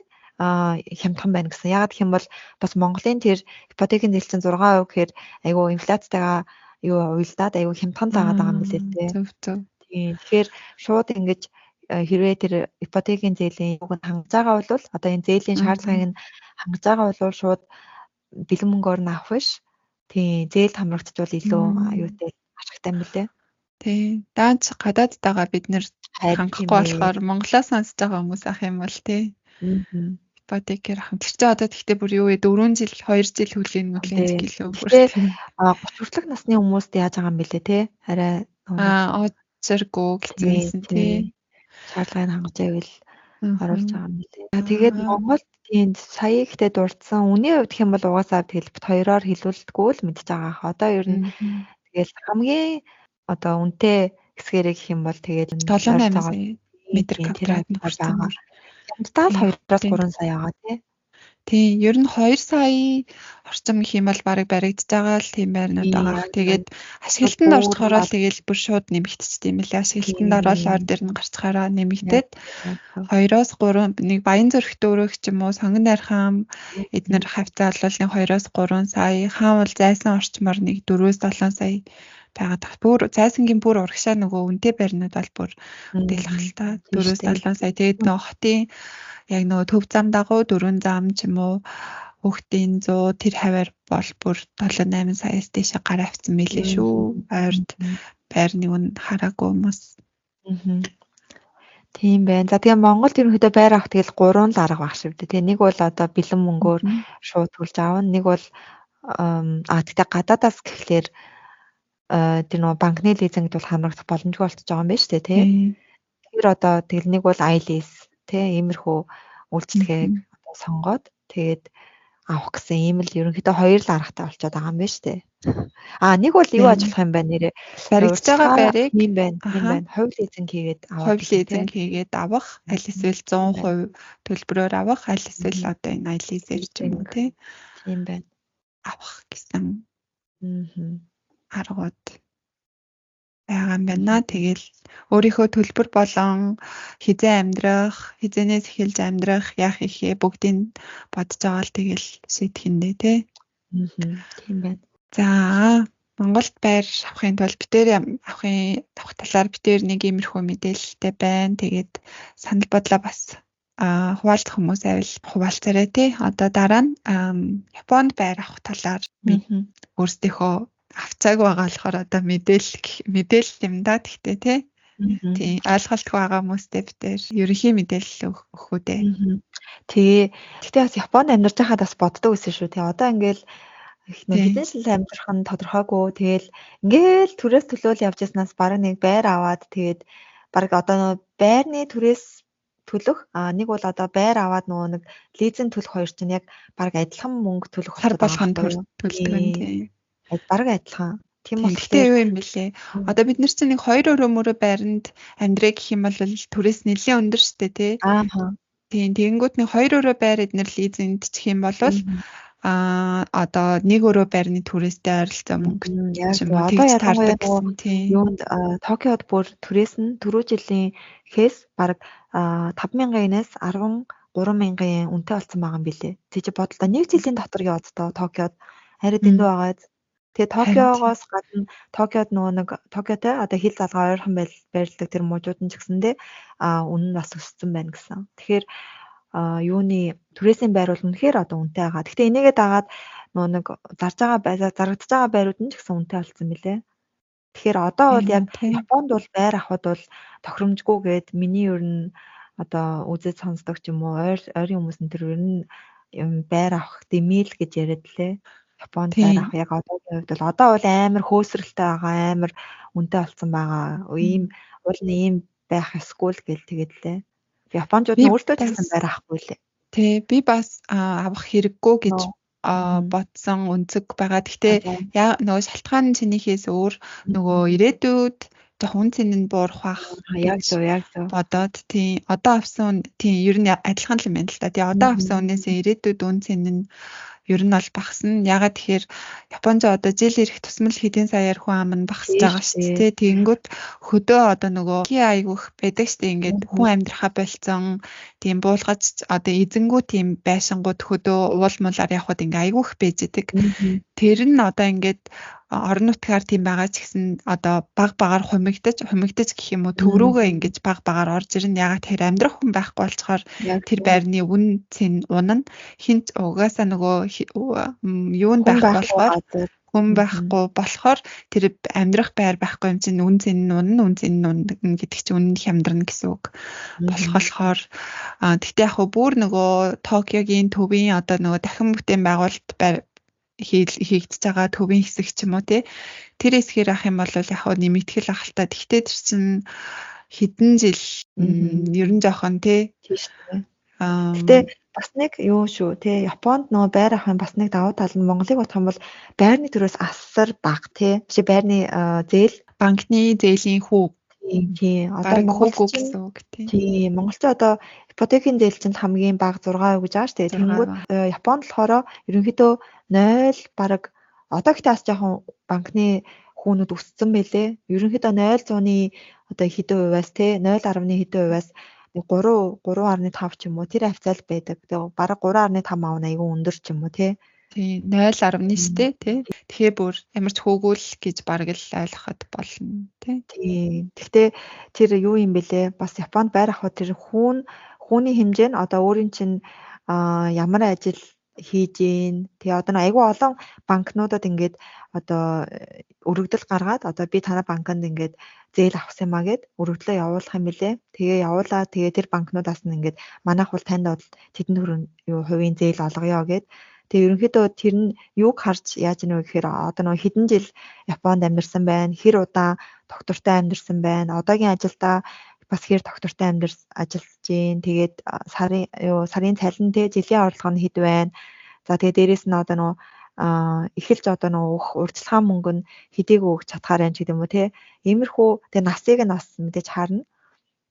хямдхан байна гэсэн. Ягаад гэх юм бол бас Монголын тэр ипотекийн зээл чинь 6% гэхээр айгүй инфляцтайгаа юу уйлдаад айгүй хямдхан таагаад байгаа юм билээ те. Зөв. Тийм. Тэгэхээр шууд ингэж хэрвээ тэр ипотекийн зээлийн юуг нь хангаж байгаа бол одоо энэ зээлийн шаардлагыг нь хангаж байгаа бол шууд бэлэн мөнгөөр нь авах биш. Тийм зээлд хамрагдчихвал илүү аюутай ашигтай мөлий. Тийм. Даанч гадаадтайгаа бид нэр хангахгүй болохоор Монголоос сонсож байгаа хүмүүс ах юм бол тий. Ипотекээр ахын. Тэр чинь одоо тэгтээ бүр юу вэ? 4 жил, 2 жил хүлээн мөлийн гэлөө бүр. 30 хүртэлх насны хүмүүст яаж байгаа юм бэлээ тий. Арай очиргүй гэсэн тий. Шаардлагыг хангаж байвал оруулж байгаа юм билээ. Тэгээд Монголд тийм сая ихтэй дурдсан. Үний хувьд гэх юм бол угаасаа тэгэл бит хоёроор хэлүүлдэггүй л мэдж байгаа. Одоо ер нь тэгэл хамгийн одоо үнэтэй хэсгэрээ гэх юм бол тэгээд 7-8 метр квадрат байгаа. Хямдтаа л 2-3 сая байгаа тий. Тийм, ер нь 2 сая орчим гэх юм бол барыг баригдаж байгаа л тийм байрнууд байгаа. Тэгээд ашиглалтанд орчхороо л тэгэл бүр шууд нэмэгдчихсэн юм лээ. Ашиглалтанд ороод ор дээр нь гарчхаараа нэмэгдээд 2-оос 3 нэг баян зүрх дөрөх ч юм уу сонгон дайрхам эднэр хавцаа бол нэг 2-оос 3 сая, хаан бол зайсан орчмоор нэг 4-7 сая байгаад тах. Бүр зайсангийн бүр урагшаа нөгөө үнэтэй байрнууд бол бүр дэлгэх л та 4-7 сая. Тэгээд нөгөө хотын яг нөгөө төв зам дагуу 4 зам ч юм уу хүүхдийн 100 тэр хаваар бол бүр 7-8 саяас дэше гараа авсан мэлээ шүү. Ойрд байрны үн хараагүй хүмүүс. Тийм байна. За тэгээ Монголд ерөнхийдөө байр авах тэгэл 3 л арга баг шүү дээ. Тэгээ нэг бол одоо бэлэн мөнгөөр шууд төлж аавна. Нэг бол тэгтээ гадаадаас гэхлээр тэр нөгөө банкны лизингд бол хамрагдах боломжгүй болчихж байгаа юм байна шүү дээ, тий. Тэгэхээр одоо тэгэл нэг бол iLease тий иймэрхүү үйлчлэгийг сонгоод тэгээд авах гэсэн ийм л ерөнхийдөө 2 л аргатай болчиход байгаа юм байна шүү дээ. Нэг бол юу ажиллах юм байна нэрээ баригдаж байгаа байрыг юм байна. Хувь лизинг хийгээд авах, аль эсвэл 100% төлбөрөөр авах, аль эсвэл одоо энэ iLease-ээр ч юм уу тийм байна. Авах гэсэн аргууд байгаа юм байна. Тэгэл өөрийнхөө төлбөр болон хизээнээс эхэлж амьдрах, яах ихээ бүгдийг бодож байгаа л тэгэл шийдэх юм дээ тий. Тийм байна. За Монголд байр авахын тулд авах талаар битээр нэг иймэрхүү мэдээлэлтэй байна. Тэгээд санал бодлоо бас хуваалцах хүмүүс авил хуваалцаарай тий. Одоо дараа нь Японд байр авах талаар өөрсдийнхөө авцаагүй байгаа болохоор одоо мэдээлэл юм да гэхдээ тий. Тийм ойлголтгүй байгаа хүмүүстээ битээр ерөнхий мэдээлэл өгөх үү дээ. Тэгтээ бас Японд амьдарч байхад бас боддог байсан шүү тий. Одоо ингээл хэдэн жил амьдрах нь тодорхойгүй. Тэгэл ингээл түрээс төлөөл явж яснаас бараг нэг байр аваад тэгээд бараг одоо байрны түрээс төлөх нэг бол одоо байр аваад нөгөө нэг лизинг төлөх хоёр чинь яг бараг адилхан мөнгө төлөх хар болгонд төлдөг юм тийм. Бараг адилхан. Тийм болохоор юу юм бэлээ. Одоо бид нар чинь нэг 2 өрөө байранд амьдрэх гэх юм бол түрээс нэлээд өндөр штэ тий. Тийм тэгэнгүүт нэг 2 өрөө байр эднэр лизингд чих юм бол одоо нэг өрөө байрны түрээстэй ойролцоо мөнгө одоо ялангуяа юунд Токиод бүр түрээс нь түрүү жилийн хээс бараг 5,000 yen-ээс 13,000 yen үнэтэй болсон байгаа юм билээ. Тэг чи бодлоо нэг жилийн дотор яваад тоо Токиод арай дэндүү байгаа. Тэгээ Токиогоос гадна Токиод нөгөө нэг Токиотой одоо хил залгаа ойрхон байрладаг тэр мужууд нь ч гэсэндээ үнэ нь бас өссөн байна гэсэн. Тэгэхээр юуны түрээсийн байр бол үнэхээр одоо үнэтэй байгаа. Гэхдээ энийгээ дагаад нөгөө нэг зарагдаж байгаа байрууд нь ч гэсэн үнэтэй болсон мөлий. Тэгэхээр одоо бол яг Японд бол байр авахд бол тохиромжгүйгээд миний ер нь одоо үзэж сонсдог ч юм уу ойрын хүмүүс нь тэр ер нь байр авах дэмэл гэж яриад лээ. Японд байр авах яг одоогийн үед бол одоо бол амар хөөсрөлтэй байгаа, амар үнэтэй болсон байгаа. Ийм байх эсвэл гэл тэгээд лээ. Японууд нь өөртөө гэсэн байр авахгүй лээ. Тий, би бас авах хэрэггүй гэж бодсон өнцөг байгаа. Гэхдээ нөгөө шалтгаан чинийхээс өөр нөгөө ирээдүйд хүн цэн нь буурах бах. Яг зөв. Бодоод тий одоо авсан тий ер нь адилхан л юм байна л да. Тий одоо авсан үнээсээ ирээдүйд үн цэн нь ер нь бол багасна. Ягаад тэгэхээр Японд одоо жил ирэх тусмал хэдийн саяар хүн ам нь багасж байгаа шүү дээ. Тэгэнгүүт хөдөө одоо нөгөө айгүйх байдаг шүү дээ. Ингээд хүн амьдрахаа болцсон тийм буулгаж одоо эзэнгүү тийм байшингууд хөдөө уул муулаар явхад ингээ айгүйх байж идэг. Тэр нь одоо ингээд орон нутгаар тийм байгаа ч гэсэн одоо багаар хумигдаж гэх юм уу төв рүүгээ ингэж багаар орж ирнэ. Ягаад тэр амьдрах хүн байхгүй болцохоор тэр байрны үн цэн унана. Хинт угаасаа нөгөө юунд байх болохоор хүн байхгүй болохоор тэр амьдрах байр байхгүй юм чинь үн цэн нь унана гэдэг чинь үнэн хямдарна гэсэн үг. Болохоор тэгтээ яг бүр нөгөө Токиогийн төвийн одоо нөгөө дахин бүтээн байгуулалт хийгдэж байгаа төвийн хэсэг ч юм уу тий. Тэр хэсгээр ах юм бол яг нэмэгтгэл ахaltaа. Тэгтээ тэр чинь хэдэн жил ер нь жоохон тий. Гэтэ бас нэг юу шүү тий. Японд нөгөө байр авах юм бас нэг давуу тал нь Монголыг бодох юм бол байрны төрөөс асар бага тий. Биш байрны зээл банкны зээлийн хүүг тий. Одоо Монголд гэсэн үг тий. Тий. Монголд одоо ипотекийн зээл чинь хамгийн бага 6% гэж байгаа шүү дээ. Тэгэнгүүт Японд болохоор ерөнхийдөө 0 бараг одоо ихтэй бас жоохон банкны хүүнүүд өссөн байлээ. Ерөнхийдөө 0.100-ны одоо хэдэн хувиас тий 0.1 хэдэн хувиас 3.5 ч юм уу тэр хавцаал байдаг. Тэгээ бараг 3.5 авна айгүй өндөр ч юм уу тий. тий 0.9 тий. Тэгэхээр бүр ямар ч хөөгүүл гэж бараг л ойлгоход болно тий. Тийм. Гэхдээ тэр юу юм бэлээ? Бас Японд байр авахд тэр хүүний хэмжээ нь одоо өөрийн чинь ямар ажил хийж гин. Тэгээ одоо айгүй олон банкнуудад ингээд одоо өргөдөл гаргаад одоо би танай банкнд ингээд зээл авах юмаа гэд өргөдлөө явуулах юм бэлээ. Тэгээ явуулаа. Тэгээ тэр банкнуудаас нь ингээд манайх бол танд тэдэн хувийн зээл олгоё гэд. Тэгээ ерөнхийдөө тэр нь юуг харж яаж нэ гэхээр одоо нөгөө хэдэн жил Японд амьдарсан байна. Хэр удаан доктортой амьдарсан байна. Одоогийн ажилдаа бас хэр доктортой ажиллаж гин. Тэгээд сарын цалин те жилийн орлого нь хэд байна. За тэгээ дээрэс нь одоо нөгөө эхэлж одоо нөгөө урьдчилгаан мөнгө нь хэдийг өгч чадхаар байна ч гэдэг юм уу те. Иймэрхүү тэгээ насыг нь бас мэдээж харна.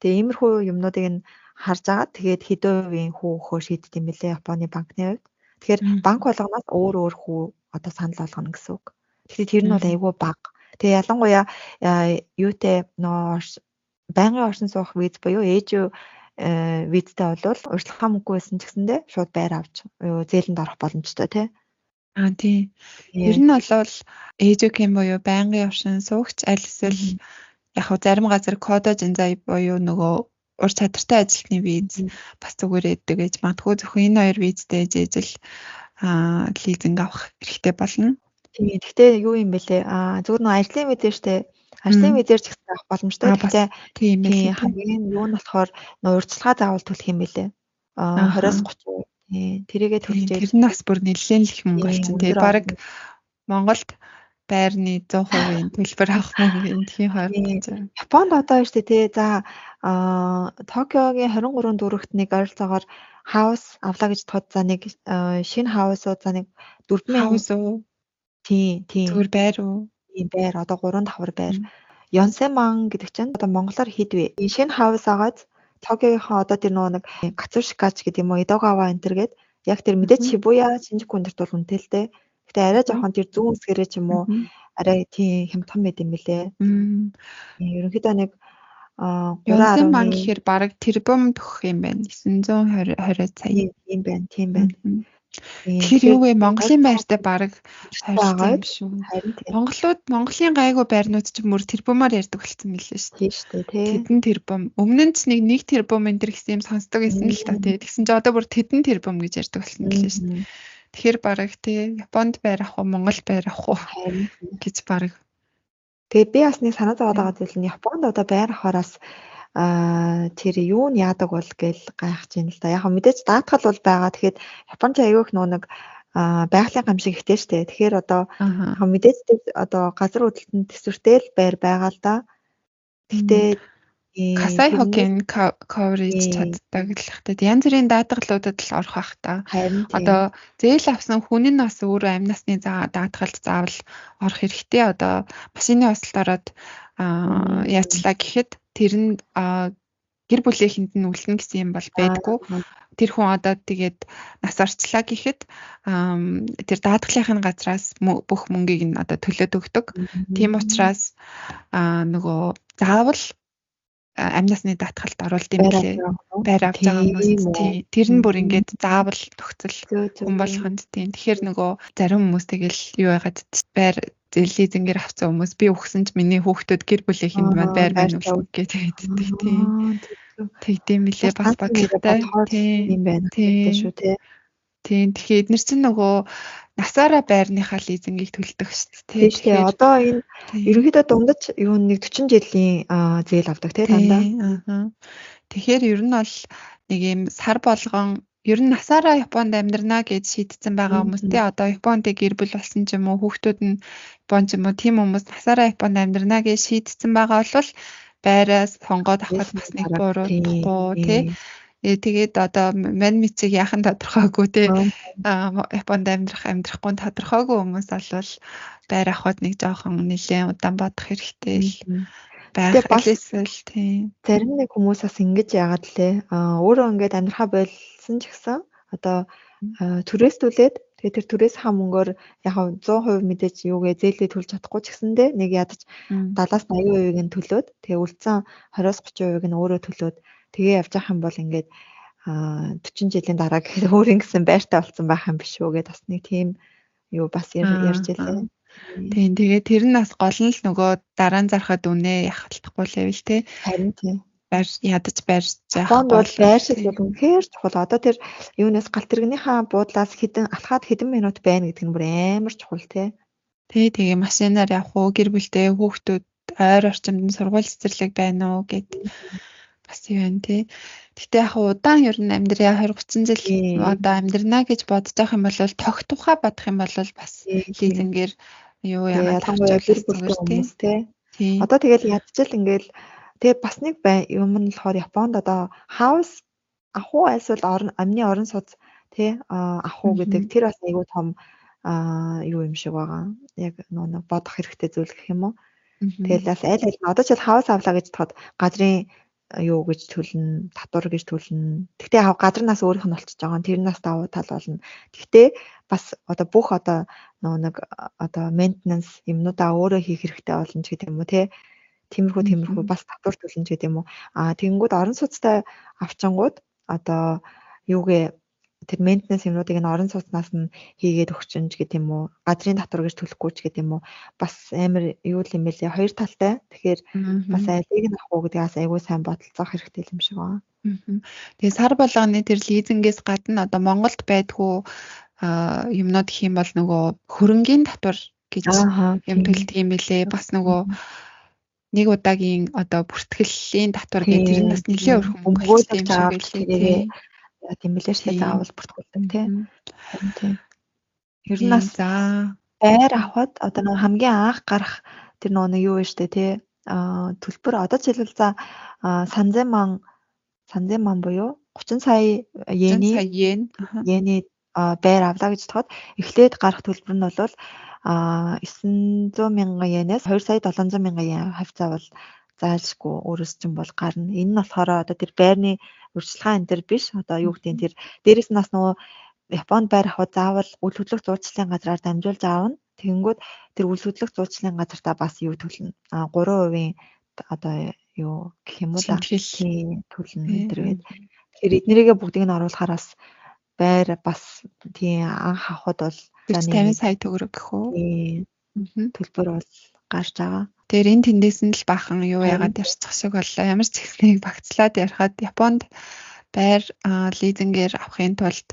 Тэгээ иймэрхүү юмнуудыг нь харж агаад тэгээд хэдэн хувийн хүү өгөхөөр шийддэг юм бэлээ Японы банкны хувьд. Тэгэхээр банк болгоноос өөр хүү одоо санал болгоно гэсэн үг. Тэгэхээр тэр нь бол айгүй бага. Тэгээ ялангуяа юутэй нөө байнгын оршин суух виз буюу ээжүү визтэй бол урьдчилгаан мөнгө байсан ч гэсэндээ шууд байр авч зээлэнд орох боломжтой тий. Тийм. Ер нь бол ээжүүкийн буюу байнгын оршин суугч аль эсвэл яг хөө зарим газар кодож зай буюу нөгөө ур чадвартай ажилтны виз бас зүгээр өгдөг гэж магадгүй зөвхөн энэ хоёр визтэй ээжэл лизинг авах хэрэгтэй болно. Тийм. Гэхдээ юу юм бэлээ? Зүгээр нэг ажлын визээр штэ. Ажлын визээр ч гэсэн авах боломжтой. Гэхдээ тийм хамгийн юу нь болохоор урьдчилгаа заавал төлөх юм бэлээ. 20-30%. Тэрийгээ төлж. Тэр нь бас бүр нэлээд их мөнгө болсон. Тэгээ баг Монголд байрны 100% төлбөр авах мөнгө тийм хоёр. Японд одоо штэ тий. За Токиогийн 23 дүүрэгт нэг ойролцоогоор хаус авлаа гэж тод за нэг шинэ хаусууд за нэг 4,000 хаус уу? Тийм. Зүгээр байр уу? Тийм байр одоо 3-5 байр. Yonseiman гэдэг чинь одоо монголоор хэд вэ? Шинэ хаус агаад Токиогийнхаа одоо тэр нэг Кацушикач гэдэг юм уу Эдогава энтер гээд яг тэр мэдээч Шибуя Шинжуку өндөрт бол үнэтэй л дээ. Гэтэ арай жоохон тэр зүүн хэсгэрээ ч юм уу арай тийм хямдхан байд юм бэлээ. Ерөнхийдөө нэг 3.10 гэхээр бараг тэрбум төгөх юм байна. 920 сая. Тийм байна. Тэгэхээр юу вэ? Монголын байртай бараг хайртай юм шүү. Монголын гайгүй байрнууд ч мөр тэрбумаар ярьдаг болсон мэлээ шүү. Тэдэн тэрбум. Өмнө нь ч нэг тэрбум энэ гэсэн юм сонсдог байсан л та тий. Тэгсэн чи одоо бүр тэдэн тэрбум гэж ярьдаг болсон мэлээ шүү. Тэгэхээр бараг тий Японд байр авах уу, Монгол байр авах уу гэж бараг. Тэгээ би бас нэг санаа зовоод байгаа зүйл нь Японд одоо байр авахараас тэр юу нь яадаг бол гэл гайхаж байна л да. Яг мэдээж даатгал бол байгаа. Тэгэхээр Японд ч аягүй их нэг байгалийн гамшиг ихтэй штэ. Тэгэхээр одоо мэдээж одоо газар хөдлөлтөнд төсвөртэй л байр байгаа л да. Гэхдээ Касай хогийн coverage чаддаг л хахтад янз бүрийн даатгалуудад л орох бах та. Одоо зээл авсан хүн нь бас өөрөө амь насны даатгалд заавал орох хэрэгтэй. Одоо машины осолд ороод яачлаа гэхэд тэр нь гэр бүлийнхэнд нь үлдэнэ гэсэн юм бол байдгүй. Тэр хүн одоо тэгээд нас орчлаа гэхэд тэр даатгалын газраас бүх мөнгийг нь одоо төлөөд өгдөг. Тийм учраас нөгөө заавал амь насны даатгалд оруулд юм билээ. Байр авч байгаа хүмүүс тийм. Тэр нь бүр ингээд заавал төгсөл хүн болгонд тийм. Тэгэхээр нөгөө зарим хүмүүс тэгэл юу яагаад байр лизингээр авсан хүмүүс би өгсөн ч миний хүүхдүүд гэр бүлийнхэнд маань байр байна уу гэдэг тийм. Тэгдэм билээ бас багтай тийм байна шүү тий. Тийм. Тэгэхээр эдгээр чинь нөгөө насаараа байрныхаа лизингийг төлдөг шүү дээ. Тэгэхээр одоо энэ ерөнхийдөө дундаж юу нэг 40 жилийн зээл авдаг тий дандаа. Тэгэхээр ер нь бол нэг юм сар болгон ер нь насаараа Японд амьдрнаа гэж шийдсэн байгаа хүмүүстэй одоо Японд гэр бүл болсон ч юм уу хүүхдүүд нь Японд ч юм уу тийм хүмүүс насаараа Японд амьдрнаа гэж шийдсэн байгаа бол байраас сонгоод авах бас нэг буруудахгүй тий. Тэгээд одоо мань мичиг яахан тодорхойгүй те Японд амьдрахгүй тодорхойгүй хүмүүс бол байр авахд нэг жоохон нэлээд удаан бодох хэрэгтэй л байх хэлээсэл тийм. Зарим нэг хүмүүс бас ингэж яагаад лээ өөрөө ингээд амьдрахаа болсон ч гэсэн одоо түрээсдүүлээд тэгээд тэр түрээсийнхаа мөнгөөр яг 100% мэдээж юугээ зээлээ төлж чадахгүй ч гэсэндээ нэг ядаж 70-80% нь төлөөд тэгээд үлдсэн 20-30% нь өөрөө төлөөд тэгээ явж явах юм бол ингээд 40 жилийн дараа гэхэд өөр ингэсэн байртай болсон байх юм биш үү гэдээ бас нэг тийм юу бас ярьж илээ. Тийм тэгээд тэр нь бас гол нь л нөгөө дараа нь зарахад үнэ яхалтахгүй л байвал те. Харин тийм. Ядаж барьж Японд бол байр шил үнэхээр чухал. Одоо тэр юунаас галт тэрэгнийхээ буудлаас алхаад хэдэн минут байна гэдэг нь бүр амар чухал те. Тэгээ машинаар явах уу, гэр бүлтэй хүүхдүүд ойр орчимд нь сургууль цэцэрлэг байна уу гэд бас юу вэ те. Гэтэ яг удаан ер нь амьдраа 20-30 жил одоо амьдрнаа гэж бодож байгаа юм бол тогтухаа бодох юм бол бас лизингээр юу яагаад авч явах те. Одоо тэгэл ядчил ингээл тэгээ бас нэг юм нь болохоор Японд одоо хаус ах уу альсвал амны орон сууц тий ах уу гэдэг тэр бас айгүй том юу юм шиг байгаа. Яг нэг бодох хэрэгтэй зүйл гэх юм уу. Тэгэл бас аль одоо ч хаус авлаа гэж тоход газрын юу гэж төлнө, татвар гэж төлнө. Гэхдээ газарнаас өөрийнх нь болчихж байгаа. Тэрнээс давуу тал болно. Гэхдээ бас одоо бүх одоо нэг одоо maintenance юмнуудаа өөрөө хийх хэрэгтэй болно ч гэдэг юм уу тий. Тиймэрхүү бас татвар төлнө ч гэдэг юм уу. Тэгэнгүүт орон сууцтай авчингууд одоо юугээ тэр maintenance юмнуудыг нь орон сууцнаас нь хийгээд өгчөн ч гэдэг юм уу. Газрын татвар гэж төлөхгүй ч гэдэг юм уу. Бас амар юу юм бэ лээ. Хоёр талтай. Тэгэхээр бас алийг нь авах уу гэдгээс айгүй сайн бодолцоох хэрэгтэй юм шиг байна. Тэгээ сар болгоны тэр лизингээс гадна одоо Монголд байдгүй юмнууд гэх юм бол нөгөө хөрөнгийн татвар гэж юм төлдөг юм билээ. Бас нөгөө нэг удаагийн одоо бүртгэлийн татвар гэдэг тэр нь бас нэлээд өрхөн мөнгө болчихсон юм шиг байлээ. Тийм билээ шээ заавал бүртгүүлдэг тийм. Ер нь бас байр авахд одоо нэг хамгийн анх гарах тэр нэг юу вэ штэ тий. Төлбөр одоо жишээлбэл за санзэн ман буюу 30 сая йений байр авлаа гэж тоход эхлээд гарах төлбөр нь бол 900 мянган йенээс 2 сая 700 мянган йен хавцаа бол заалшгүй өөрөөс чинь бол гарна. Энэ нь болохоор одоо тэр байрны урьдчилгаан энэ төр биш. Одоо юу гэдэг нь тэр дээрээс нь бас нөгөө Японд байр авах заавал үл хөдлөх зурчлалын газраар дамжуулж аавна. Тэгэнгүүт тэр үл хөдлөх зурчлалын газартаа бас юу төлнө. 3% одоо юу гэх юм уу төлнө энэ төр гээд. Тэгэхээр эднэрийгээ бүгдийг нь оруулахаар бас байр бас тийм анх авахд бол 50 сая төгрөг гэх үү? Төлбөр бол гарч байгаа. Тэр энэ тэндээс нь л бахан юу яагаад ярьцах шиг боллоо. Ямар ч ихнийг багцлаад ярихад Японд байр лизингээр авахын тулд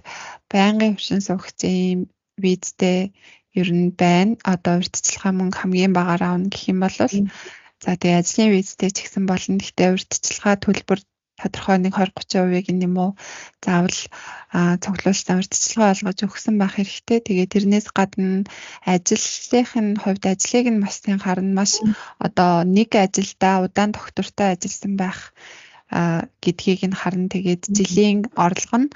байнгын хөвшин суух зэм визтэй ер нь байна. Одоо урьдчилгаан мөнгө хамгийн багаар авна гэх юм бол за тэгээ ажлын визтэй ч гэсэн болно. Гэхдээ урьдчилгаа төлбөр тодорхой нэг 20-30%-ийг юм уу заавал цуглуулсан урьдчилгаа олгож өгсөн байх хэрэгтэй. Тэгээ тэрнээс гадна ажлын хувьд ажлыг нь маш сайн харна. Маш одоо нэг ажилдаа удаан тогтвортой ажилласан байх гэдгийг нь харна. Тэгээд жилийн орлого нь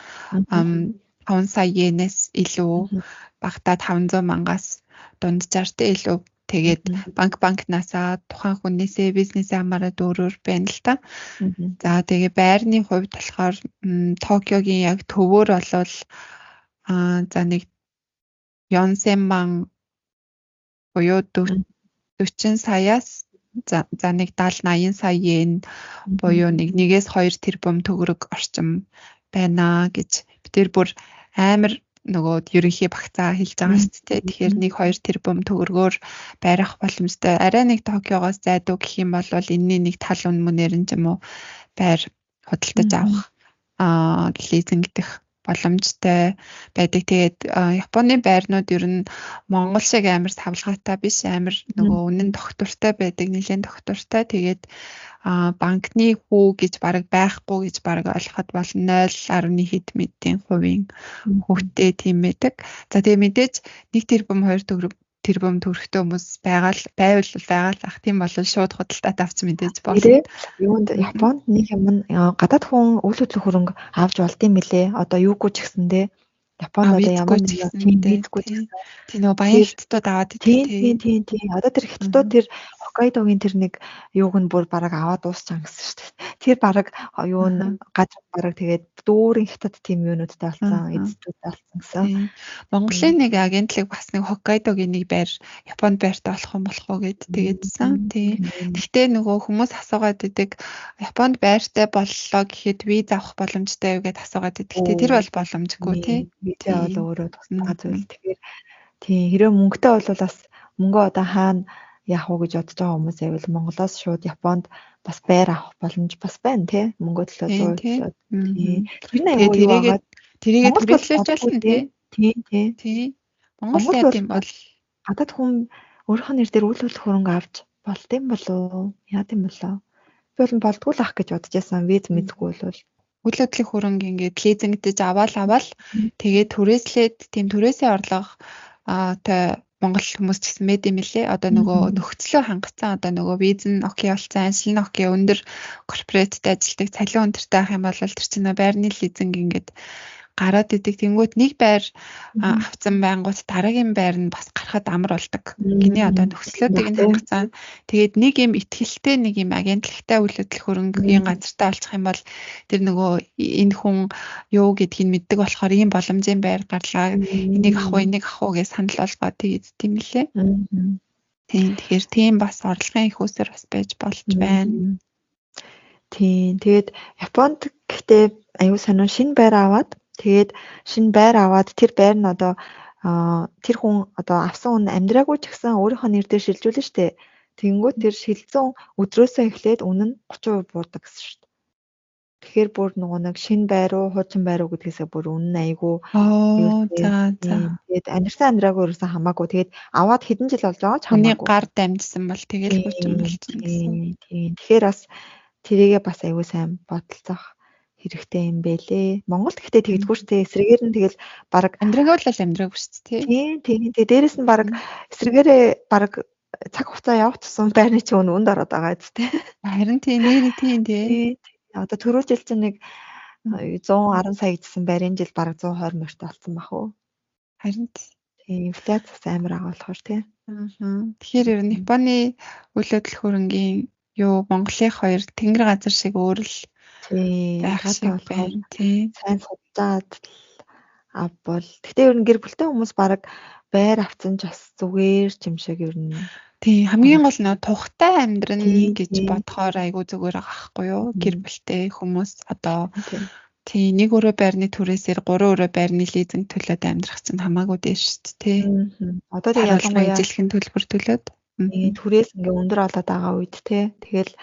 5 сая йенээс илүү багтаа 500 мангаас дунджаартай илүү. Тэгээд банкнаасаа тухайн хүнээсээ бизнесээ хамаараад өөрөөр байна л та. За тэгээ байрны хувьд болохоор Токиогийн яг төвөөр болвол за нэг Yonsенман буюу 40 саяас за нэг 70-80 сая йен буюу нэг 1-2 тэрбум төгрөг орчим байна гэж бид тэр бүр амар нөгөө ерөнхий багцаа хэлж байгаа шүү дээ. Тэгэхээр 1-2 тэрбум төгрөгөөр байрах боломжтой. Арай нэг Токиогоос зайдуу гэх юм бол энэний нэг тал үнмээр нь ч юм уу байр худалдаж авах лизинг дэх боломжтой байдаг. Тэгээд Японы байрнууд ер нь Монгол шиг амар савлгаатай биш, амар нөгөө үнэн тогтвортой байдаг, нэлээд тогтвортой. Тэгээд банкны хүү гэж бараг байхгүй гэж бараг ойлгоход бол 0.1 хэд мэдийн хувийн хүүтэй тийм байдаг. За тэгээ мэдээж 1 тэрбум 2 тэрбум төгрөгтэй хүмүүс байвал ах тийм бол шууд худалдаад авч мэдээж болно. Юунд Японд нэг юм гадаад хүн үйл хөдлөх хөрөнгө авч болдсон мөлий. Одоо юугүй ч гэсэндээ Японд одоо ямар нэг визгүй тийм нөө баян хятадууд аваад тийм. Одоо тэр хятадууд тэр Хоккайдогийн тэр нэг юуг нь бүр бараг аваад дуусчаан гэсэн шүү дээ. тэр бараг юу н газар бараг тэгээд дүүрэн хятад тийм юунуудтай болсон эзэдүүд болсон гэсэн. Монголын нэг агентлаг бас нэг Хоккайдогийн нэг байр Японд байртай болох юм болох уу гэд тэгээдсэн. Гэхдээ нөгөө хүмүүс асуугаад идэг Японд байртай боллоо гэхэд виз авах боломжтой юу гэд асуугаад идэг. Гэхдээ тэр бол боломжгүй тий. Виза бол өөрөө тусдаа зүйл. Тэгэхээр тий хэрэв мөнгөтэй бол бас мөнгөө одоо хаана яах вэ гэж бодож байгаа хүмүүс байвал Монголоос шууд Японд бас байр авах боломж бас байна тий. Мөнгө төлөө 100%. Тэгээд тэрийгээ түрээслэж болно тий. Тий. Монгол яа гэм бол гадаад хүн өөрийнхөө нэр дээр үйл хөдлөх хөрөнгө авч болд юм болоо. Яа гэм болоо. Би бол болдгүй л ах гэж бодож байсан. Виз мэдгүй бол үйл хөдлөх хөрөнгө ингээд лизингдэж аваад тэгээд түрээслээд тийм түрээсийн орлого та Монгол хүмүүс ч гэсэн мэд юм лээ. Одоо нөгөө нөхцлөө хангацсан одоо нөгөө виз нь окей болсон, ажил нь окей, өндөр корпоративд ажилладаг цалин өндөртэй ах юм бол тэр чинь байрны лизинг ингээд гараад идэг. Тэнгүүд нэг байр авцсан байнгут дараагийн байр нь бас гарахад амар болдог. Гинэ одоо нөхцлөөдийг нь хангацсан. Тэгээд нэг юм итгэлтэй нэг юм агентлагтай үйл хөдлөх хөрөнгөний газартаа олчих юм бол тэр нөгөө энэ хүн юу гэдгийг нь мэддэг болохоор ийм боломжийн байр гарлаа. Энийг авах уу гэж санал болгоод тэгээд тийм лээ. Тийм тэгэхээр тийм бас орлогын их үсэр бас байж болж байна. Тийм тэгээд Японд гэхдээ аюу санаа шинэ байр аваад тэгээд шинэ байр аваад тэр байр нь одоо тэр хүн одоо авсан хүн амьдраагүй ч гэсэн өөрийнхөө нэр дээр шилжүүлнэ штэ. Тэнгүүд тэр шилжсэн өдрөөсөө эхлээд үнэ нь 30% буудаг гэсэн штэ. Тэгэхээр бүр нөгөө нэг шинэ байр уу, хуучин байр уу гэдгээсээ бүр үнэ нь айгүй. Тэгээд амьдрсан амьдраагүй ерөөсөө хамаагүй. Тэгээд аваад хэдэн жил болж байгаа ч хамаагүй. Хүний гар дамжсан бол тэгэл хуучин болчихно гэсэн. Тийм. Тэгэхээр бас тэрийгээ бас айгүй сайн бодолцох хэрэгтэй юм бэлээ. Монголд гэхдээ тэгдэггүй шүү дээ. Эсрэгээр нь тэгэл баг амьдраагүй л амьдраагүй шүү дээ. Тийм. Тэгээ дээрэс нь баг эсрэгээрээ баг цаг хугацаа явуулсан байрны чинь үнд ороод байгаа зү. Харин тийм нэр тийм тий. Одоо түрүү жил чинь нэг 110 сая гэсэн байрын жил баг 120 мөрт болсон бах уу. Харин тийм инфляци амар байгаа болохоор тий. Тэгэхээр ер нь Японы үйл хөдлөх хөрөнгийн юу Монголын хоёр тэнгэр газар шиг өөр л байгаад байна. Сайн судалаад авбал. Гэхдээ ер нь гэр бүлтэй хүмүүс баг байр авсан ч бас зүгээр ч юм шиг ер нь. Тийм хамгийн гол нь тухтай амьдрын гэж бодохоор айгүй зүгээр байгаа байхгүй юу? Гэр бүлтэй хүмүүс одоо тийм нэг өрөө байрны түрээсээр 3 өрөө байрны лизинг төлөөд амьдрах чинь хамаагүй дээ шүү дээ тий. Одоо тэг ялангуяа жилхэн төлбөр төлөөд түрээс ингээ өндөр болоод байгаа үед тий. Тэгэл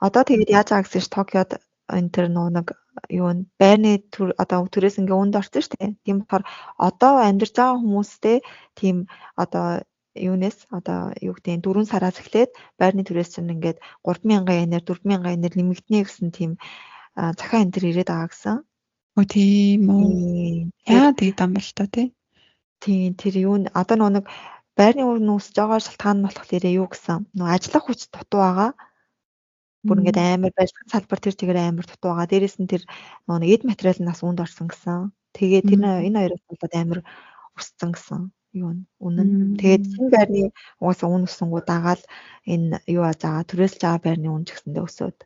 одоо тэгээд яаж байгаа гэсэн чинь Токиод энэ тэр нэг юу н байрны одоо түрээс ингээ өнд орсон шүү дээ. Тийм болохоор одоо амьдарч байгаа хүмүүстэй тийм одоо юунес одоо юу гэдэг 4 сараас эхлээд байрны түрээс чинь ингээд 3000 янаар 4000 янаар нэмэгдэнэ гэсэн тийм захаа энэ төр ирээд байгаа гэсэн. Өө тийм үү. Яа тэгээд ам бол тоо тий. Тийм тэр юу н одоо нэг байрны өрн үсэж байгаа шалтгаан нь болохоор юу гэсэн. Нөгөө ажиллах хүч дутуу байгаа. Бүр ингээд амар барилгын салбар тэр чигээр амар дутуу байгаа. Дээрээс нь тэр нөгөө эд материал нь бас үнд орсон гэсэн. Тэгээд тэр энэ хоёроос болоод амар өссөн гэсэн. Юу үнэн. Тэгээд шинэ байрны угаасаа үн өссөнгүү дагаал энэ юу аа түрээсж байгаа байрны үн ч гэсэндээ өсөөд.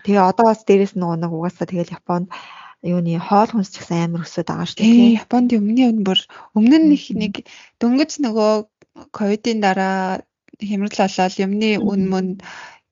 Тэгээ одоо бас дээрээс нөгөө нэг угаасаа тэгэл Японд юуны хоол хүнс ч гэсэн амар өсөд байгаа шүү дээ. Японд өмнө нь нэг дөнгөж нөгөө ковидын дараа хямрал болоод юмны үн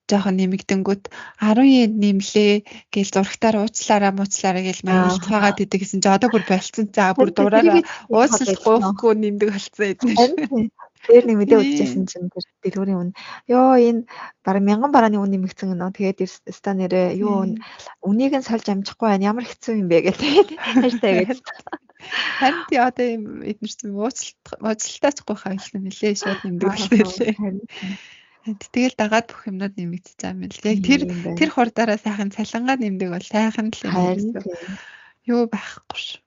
жоохон нэмэгдэнгүүт 10 yen нэмлээ гэж зурагтаар уучлаараа гэж маягт хагаад идэг гэсэн чи одоо бүр болцсон. За бүр дураараа уучлахгүй нэмдэг болцсон эдгээр. Тэр нэг мэдээ үзчихсэн чинь тэр дэлгүүрийн үн. Йоо энэ баг 1000 барааны үн нэмэгдсэн гэнэ. Тэгээд ста нэрээ юу үнийг нь сольж амжихгүй байна. Ямар хэцүү юм бэ гэдэг. Хайртай гэж. Харин тий одоо юм эдгээр чинь уучлалтаачихгүй хаална нэлээ шууд нэмдэг болчихлээ. Тэгэл дагаад бүх юмнууд нэмэгдэж байгаа юм л. Яг тэр хурдаараа сайхан цалингаа нэмдэг бол сайхан л юм. Юу байхгүй ш.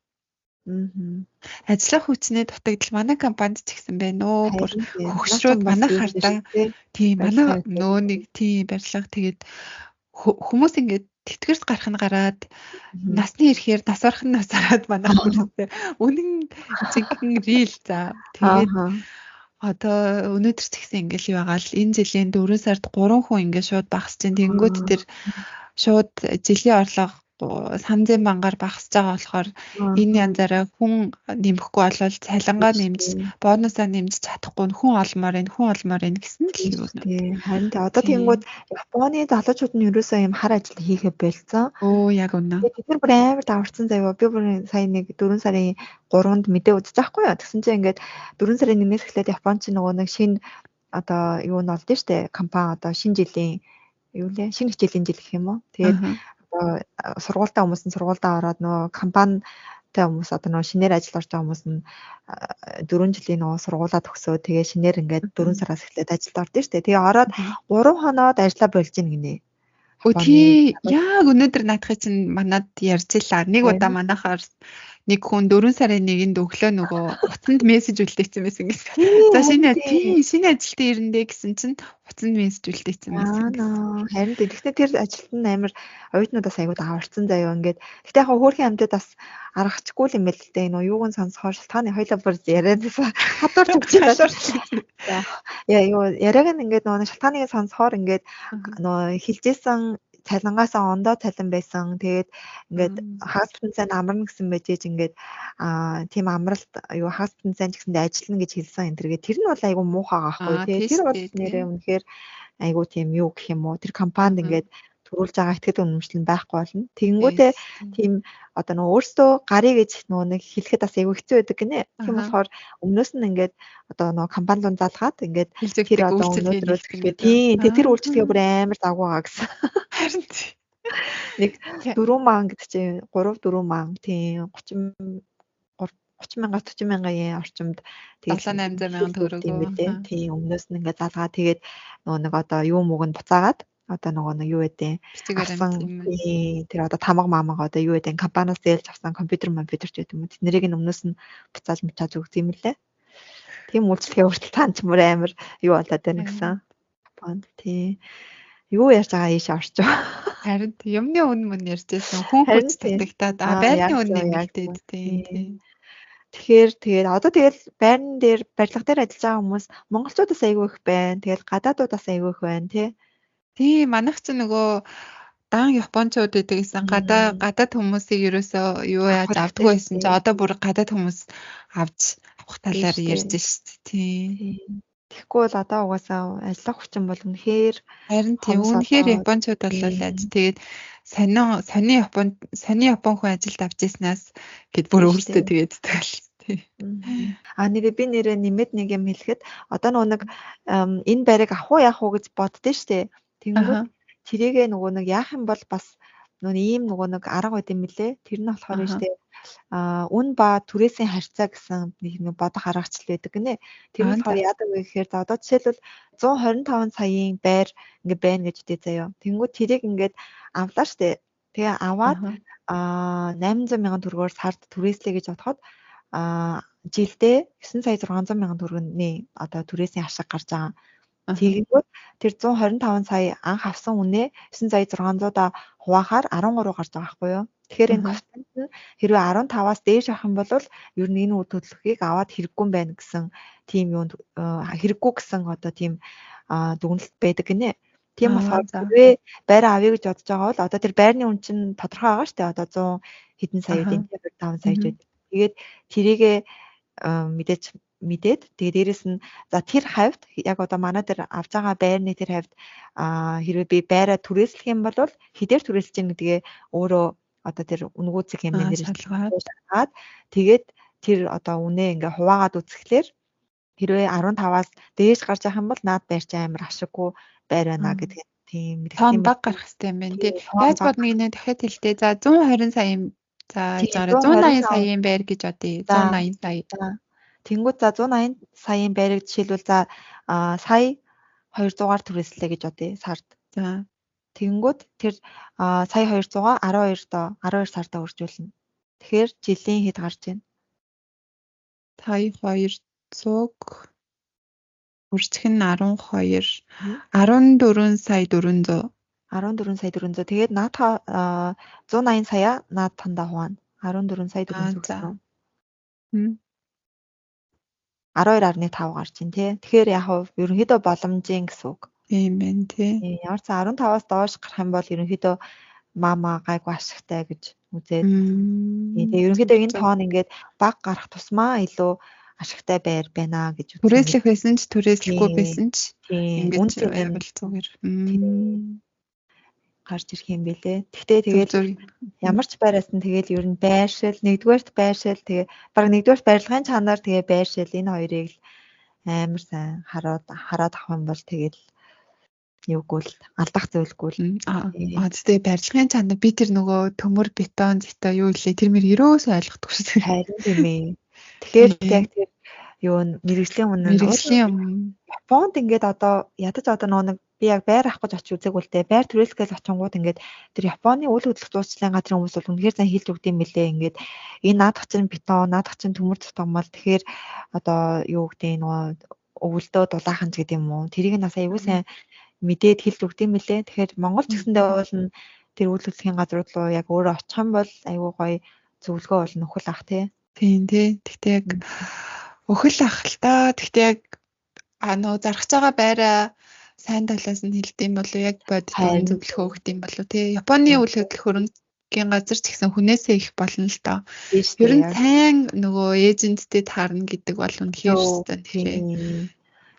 Ажлах хүчний дутагдал манай компанид ч гэсэн байна өө. Бүр хөгшрүүд манайх хардаа. Тийм манай нөө нэг тийм барилга тэгээд хүмүүс ингээд тэтгэрс гарах нь гараад насны ирэхээр нас орох нь насараад манай хүмүүстэй үнэн жинхэнэ рил за. Тэгээд Одоо өнөөдөр ч гэсэн ингээл юу байгаа л энэ жилийн 4 сард 3 хүн ингээд шууд багасж чинь тэнгүүд тэр шууд жилийн орлого 500 бангаар багасж байгаа болохоор энэ янзаараа хүн нэмэхгүй болол цалингаа нэмж бонусаа нэмж чадахгүй хүн олмоор энэ гэсэн л юу нэ. Тийм харин одоо тэнгүүд Японы залуучууд нь ерөөсөө юм хар ажил хийхэ болцсон. Яг үнэ. Бид нар бүр амар даварцсан заяа. Би бүр сая нэг 4 сарын 3-нд мэдээ үзэж байхгүй юу. Тэгсэн чинь ингээд 4 сарын 1-ээс эхлээд Японч нөгөө нэг шинэ одоо юу нь олдсон штэ. Компани одоо шинэ жилийн юу лээ? Шинэ хичээлийн жил гэх юм уу? Тэгээд одоо сургуультай хүмүүс нь сургуульдаа ороод нөгөө компанитай хүмүүс одоо нөгөө шинээр ажил орж байгаа хүмүүс нь 4 жилийн нөгөө сургуулаа төгсөө тэгээ шинээр ингээд 4 сараас эхлээд ажилд ордөө штэ. Тэгээ ороод 3 хоноод ажиллаа болж гин гинэ. Тий, яг өнөөдөр наадахыг чинь манад ярьжлаа. Нэг удаа манахаар нэг хүн 4 сарын 1-нд өглөө нөгөө утсанд мессеж үлдээсэн байсан гэсэн. За шинэ ажилд ирэндээ гэсэн чинь утсанд мессеж үлдээсэн байсан. Харин тэгэхдээ тэр ажилт нь амар оюутнуудаас аягүй даварцсан заяа ингээд. Гэтэ яг хөөрхийн амьтад бас аргачихгүй юм байл л дээ. Нөө юуг нь сонсохоор шалтгааны хоёлаа бүр яриадсан. Хадуурч өгч байгаа. Яриаг нь ингээд нөгөө шалтгааныг сонсохоор ингээд нөгөө хилжсэн цалингаасаа ондоо цалин байсан. Тэгээд ингээд хагас бүтэн амарна гэсэн мэжээж ингээд тийм амралт аюу хагас бүтэн ч гэсэндээ ажиллана гэж хэлсэн энэ тэргээ тэр нь бол айгүй муухай байхгүй тий. Тэр бол нэрээ үнэхээр айгүй тийм юу гэх юм уу. Тэр компанид ингээд төрүүлж байгаа итгэл үнэмшил нь байхгүй болно. Тэгэнгүүтээ тийм одоо нөгөө өөртөө гарыг гэж нөгөө нэг хэлэхэд бас айгүй хэцүү байдаг гинэ. Тийм болохоор өмнөөс нь ингээд одоо нөгөө компани руу залгаад ингээд тэр одоо өнөөдөр тэр үйлчлэгээ бүр амар завгүй байгаа гэсэн. Харин нэг 4 ман гэдэг чинь 3-4 ман тийм 30,000 40,000 yen орчимд тэгээд 7-800,000 төгрөг тийм үү. Тийм өмнөөс нь ингээд залгаад тэгээд нөгөө нэг одоо юу мөг нь буцаагаад одоо нөгөө нэг юу гэдэг тэр одоо тамга маамаг одоо юу гэдэг компаниас зээлж авсан компьютер ч гэдэг юм. Тэднийг нь өмнөөс нь буцааж мчааж өгсөн юм лээ. Тийм үйлчлэгээ хүртэл таан ч мөр амар юу болоод байна гэсэн. Японд тий. Юу ярьж байгаа ийш орчоо. Харин юмны үн ярьжсэн хүн хүч татагтаад байрны үн нэмэгдээд тий. Тэгэхээр одоо байрны дээр барилга дээр ажиллаж байгаа хүмүүс монголчуудаас айгүй их байна. Тэгэл гадаадуудаас айгүй их байна тий. Тий, манайх ч нөгөө дан японочууд гэдэг гэсэн гадаад хүмүүсийг ерөөсөө юу яаж авдаггүй байсан чи одоо бүр гадаад хүмүүс авах талаар ярьж шít. Тий. Тэгэхгүй бол одоо угаасаа ажиллах хүчин бол үнэхээр харин тийм үнэхээр японочууд бол яаж тэгээд сони япон хүн ажилд авч ирснаас гэд бүр өөртөө тэгээд тэгэл. Би нэмээд нэг юм хэлэхэд одоо нэг энэ байрыг авах уу яах уу гэж боддөө штэ. Тэнгүүд тэрийгээ нөгөө нэг яах юм бол бас нөгөө ийм нөгөө нэг арга байд юм лээ. Тэр нь болохоор штэ үн ба түрээсийн харьцаа гэсэн нэг бодох аргачлал байдаг гинэ. Тэр нь болохоор яадаг вэ гэхээр за одоо жишээлбэл 125 саяын байр ингээ байна гэж үтэй заяа. Тэнгүүд тэрийг ингээд авлаа штэ. Тэгээ аваад 800,000 төгрөгөөр сард түрээслэе гэж бодоход жилдээ 9,600,000 төгрөгийн одоо түрээсийн ашиг гарч байгаа. Тэгэнгүүт тэр 125 сая анх авсан үнэ 9,600-аа хуваахаар 13 гарч байгаа байхгүй юу? Тэгэхээр энэ коэффициент нь хэрвээ 15-аас дээш авах юм бол ер нь энэ үр төлөвлөгөөийг аваад хэрэггүй юм байна гэсэн тийм юунд хэрэггүй гэсэн одоо тийм дүгнэлт байдаг гинэ. Тийм болохоор хэрвээ байр авъя гэж бодож байгаа бол одоо тэр байрны үн чинь тодорхой байгаа шүү дээ. Одоо 100 хэдэн сая үдийн 5 сая ч. Тэгээд тэрийгээ мэдээд тэгээ дээрэс нь за тэр хавьд яг одоо манай дээр авж байгаа байрны тэр хавьд хэрвээ би байраа түрээслэх юм бол хэдээр түрээслэж гин гэдгээ өөрөө одоо тэр үнгүүцэг хэмнээр шалгаад тэгээд тэр одоо үнэ ингээ хуваагаад үзэхлээр хэрвээ 15-аас дээш гарч явах юм бол наад байр чи амар ашиггүй байр байна гэдэг тийм мэдээ баг гарах хэрэгтэй юм байна тий. Яаж бодно гинэ дахиад хэлдэ. За 120 саяын за 180 саяын байр гэж бодъё. 180 сая. Тэнгүүд за 180 саяын байрыг жишээлбэл за сая 200-аар түрээслэе гэж бодъё сард. За. Тэнгүүд тэр сая 200-аа 12 сартаа үржүүлнэ. Тэгэхээр жилийн хэд гарч байна? Сая 200 үржих нь 12 14 сая 400. 14 сая 400. Тэгээд наадхаа 180 сая наад тандаа хуваана. 14 сая 400 гэсэн. 12.5 гарч ийн тий. Тэгэхээр яг хав ерөнхийдөө боломжийн гэсэн үг. Тийм байна тий. Ямар ч 15-аас доош гарах юм бол ерөнхийдөө мама гайгүй ашигтай гэж үзээд. Тэгээ ерөнхийдөө энэ тоон ингээд баг гарах тусмаа илүү ашигтай байна гэж үзсэн. Түрээслэх байсан ч түрээслэхгүй байсан ч ингээд байвал зүгээр. Гарч ирэх юм бэлээ. Гэхдээ тэгээд ямар ч байраас нь тэгээд ер нь байршил, нэгдүгээрт байршил, тэгээ баг нэгдүгээрт барилгын чанар, тэгээ байршил энэ хоёрыг л амар сайн хараад авах юм бол тэгээд юугүй л алдах зүйлгүй л. Тэгээ барилгын чанар би тэр нөгөө төмөр бетон зэта юу илээ тэр мэр ерөөсөө ойлгохгүй шүү. Харин тийм ээ. Тэгэхээр яг тэр юу мэрэгжлийн Японд ингээд одоо ядаж одоо нэг би яг байр авах гэж очиж үзег үлдээ. Байр түрээсгээс очингууд ингээд тэр Японы үйл хөдлөх зуучлалын газрын хүмүүс бол үнэхээр сайн хэлж өгд юм бэлээ. Ингээд энэ наадах чинь бетон, наадах чинь төмөр тутамал. Тэгэхээр одоо юу гэдэг нөгөө өвөлдөө дулаахан ч гэдэг юм уу. Тэрийг нас аягүй сайн мэдээд хэлж өгд юм бэлээ. Тэгэхээр Монгол ч гэсэндээ бол тэр үйл хөдлөхийн газрууд руу яг өөрөө очих юм бол аягүй гоё зөвлөгөө бол нөхөл ах тий. Тийм тий. Тэгтээ яг өхөл ах л та. Тэгтээ яг нөгөө зархаж байгаа байраа сайн талаас нь хэлдэм болов яг бодит зөвлөхөө өгд юм болов тий. Японы үйл хөдлөх хөрөнгөний газар ч гэсэн хүнээсээ их болно л доо. Ер нь сайн нөгөө эйженттэй таарна гэдэг бол үнэхээр өстой тий.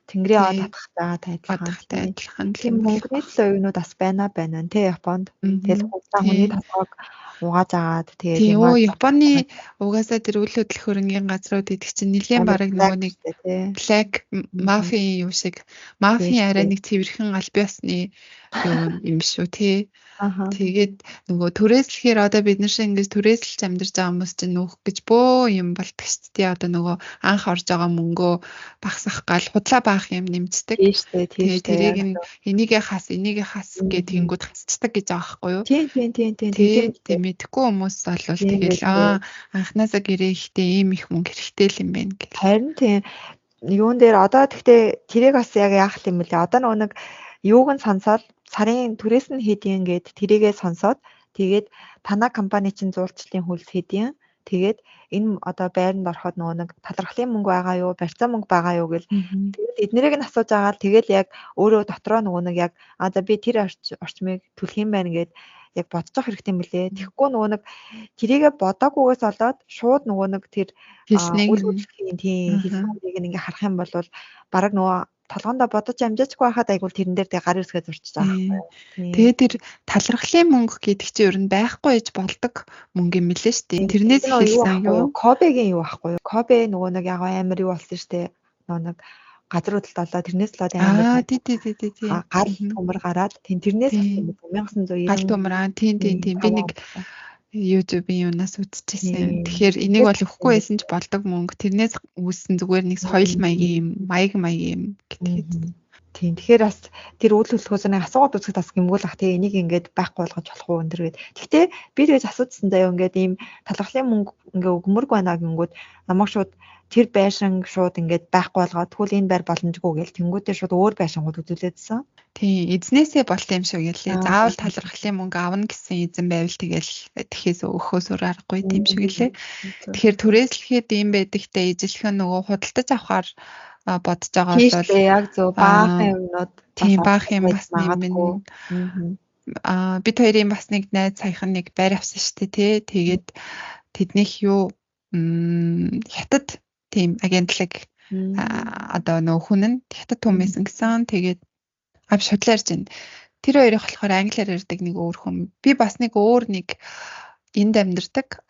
Тэнгэрийн аваад татахтай адилхан. Тийм Монголын оюунууд бас байна тий Японд. Тэгэл хүний татварыг угааж агаад тэгээд Японы угаасаа тэр үйл хөдлөх хөрөнгөний газрууд идэх чинь нэлийн бараг нөгөө нэг black mafia юу шиг мафийн арай нэг цэвэрхэн аль биесны юм шүү тий. Тэгээд нөгөө түрээслэхээр одоо бид нар шиг ингэж түрээслж амьдарч байгаа хүмүүс чинь нүүх гэж бөө юм болдог шүү дээ. Одоо нөгөө анх орж байгаа мөнгөө багсах гал худлаа баах юм нэмцдэг. Тэгээд тэрийг энийгээ хас гэдэг тэнгууд хасцдаг гэж байгаа байхгүй юу? Тийм мэдхгүй хүмүүс бол тэгэл анхнаасаа гэрээ ихтэй ийм их мөнгө хэрэгтэй л юм байна гэх. Харин тийм юун дээр одоо тэгтээ тэрийг бас яг яах юм бэлээ. Одоо нөгөө нэг юуг нь сонсоод сарын түрээс нь хийдийн гээд тэрийгээ сонсоод тэгээд танаа компани чинь зуулчлалын хөлс хийдийн тэгээд энэ одоо байранд ороход нөгөө нэг талархлын мөнгө байгаа юу, барьцаа мөнгө байгаа юу гэл тэгээд эднэрийг нь асууж агаад тэгэл яг өөрөө дотроо нөгөө нэг яг за би тэр орчмыг төлөх юм байна гэд яг бодчих хэрэгтэй юм билээ. Тэгэхгүй нөгөө нэг тэрийгээ бодоагүйгээс болоод шууд нөгөө нэг тэр үйл хөдлөлийн тийм хэлснийг ингээ харах юм бол бараг нөгөө толгоондоо бодож амжаачгүй байхад айгуул тэрэн дээр тэг гар үсгээ зурчих байгаа байхгүй. Тэгээд тэр талархлын мөнгө гэдэг чинь ер нь байхгүй ээж болдог мөнгө юм лээ шүү дээ. Тэрнээс хэлсэн юу? Кобегийн юу байхгүй юу? Кобе нөгөө нэг яг амар юу болсон шүү дээ. Нөгөө нэг газруудад болоо тэрнээс л амар тий. Гал төмөр гараад тэрнээс 1990 гал төмөр тийм би нэг YouTube-ийн юунаас үзчихсэн. Тэгэхээр энийг бол өгөхгүй байсан ч болдог мөнгө. Тэрнээс үүссэн зүгээр нэг соёл маягийн маяг юм гэдэг. Тийм. Тэгэхээр бас тэр үйл хөдлөхөөс нэг асуугаад үзэхэд бас гэмгүүлэх тий энийг ингээд байхгүй болгож болох уу өндөр гэд. Гэхдээ би тэгэж асуусан заяа ингээд ийм талхлын мөнгө ингээ өгмөрг байна гингүүд намайг шууд тэр байшин шууд ингээд байхгүй болгоод тэгвэл энэ байр боломжгүй гэл тэнгүүдээ шууд өөр байшингууд үзүүлээдсэн. Тийм, эзнээсээ болт юм шиг гэлээ. Заавал талархлын мөнгө авна гэсэн эзэн байвал тэгэл тэхээс өөхөөс өөр аргагүй тийм шиг гэлээ. Тэгэхээр түрээслэхэд юм байдагтай ижилхэн нөгөө худалдаж авахар бодож байгаа бол яг зөв баахан юмнууд тийм баахан юм бас юм. Бид хоёрын бас нэг найз саяхан нэг байр авсан шүү дээ тий. Тэгээд тэднийх юу хятад тийм агентлаг одоо нөх хүн нь хятад хүмүүсэн гэсэн тэгээд шудлаарж байна. Тэр хоёрыг болохоор англиар ярьдаг нэг өөр хүн. Би бас нэг өөр нэг энд амьдардаг,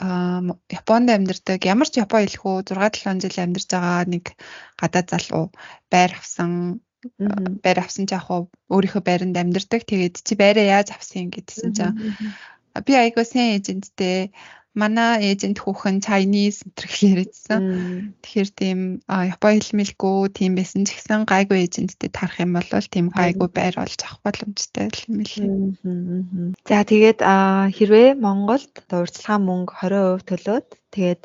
Японд амьдардаг, ямар ч Япон хэлэхгүй 6-7 жил амьдарч байгаа нэг гадаад залуу байр авсан ч яг өөрийнхөө байранд амьдардаг. Тэгээд чи байраа яаж авсан гэдсэн чинь би айгуу сайн эйженттэй манай эйжент хүүхэн Chinese гэхлээр хэлсэн. Тэгэхээр тийм Япон хэлмэлгүй тийм байсан ч гэсэн гайгүй эйженттэй тарах юм бол тийм гайгүй байр олж авах боломжтой юм билээ. За тэгээд хэрвээ Монголд урьдчилгаан мөнгө 20% төлөөд тэгээд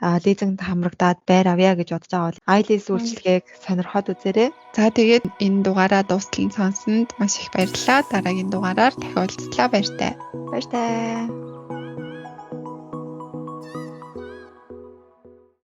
лизинг хамрагдаад байр авъя гэж бодож байгаа бол iLease үйлчилгээг сонирхоод үзээрэй. За тэгээд энэ дугаараа дуустал нь сонссонд маш их баярлалаа. Дараагийн дугаараар дахин уулзлаа. Баяртай.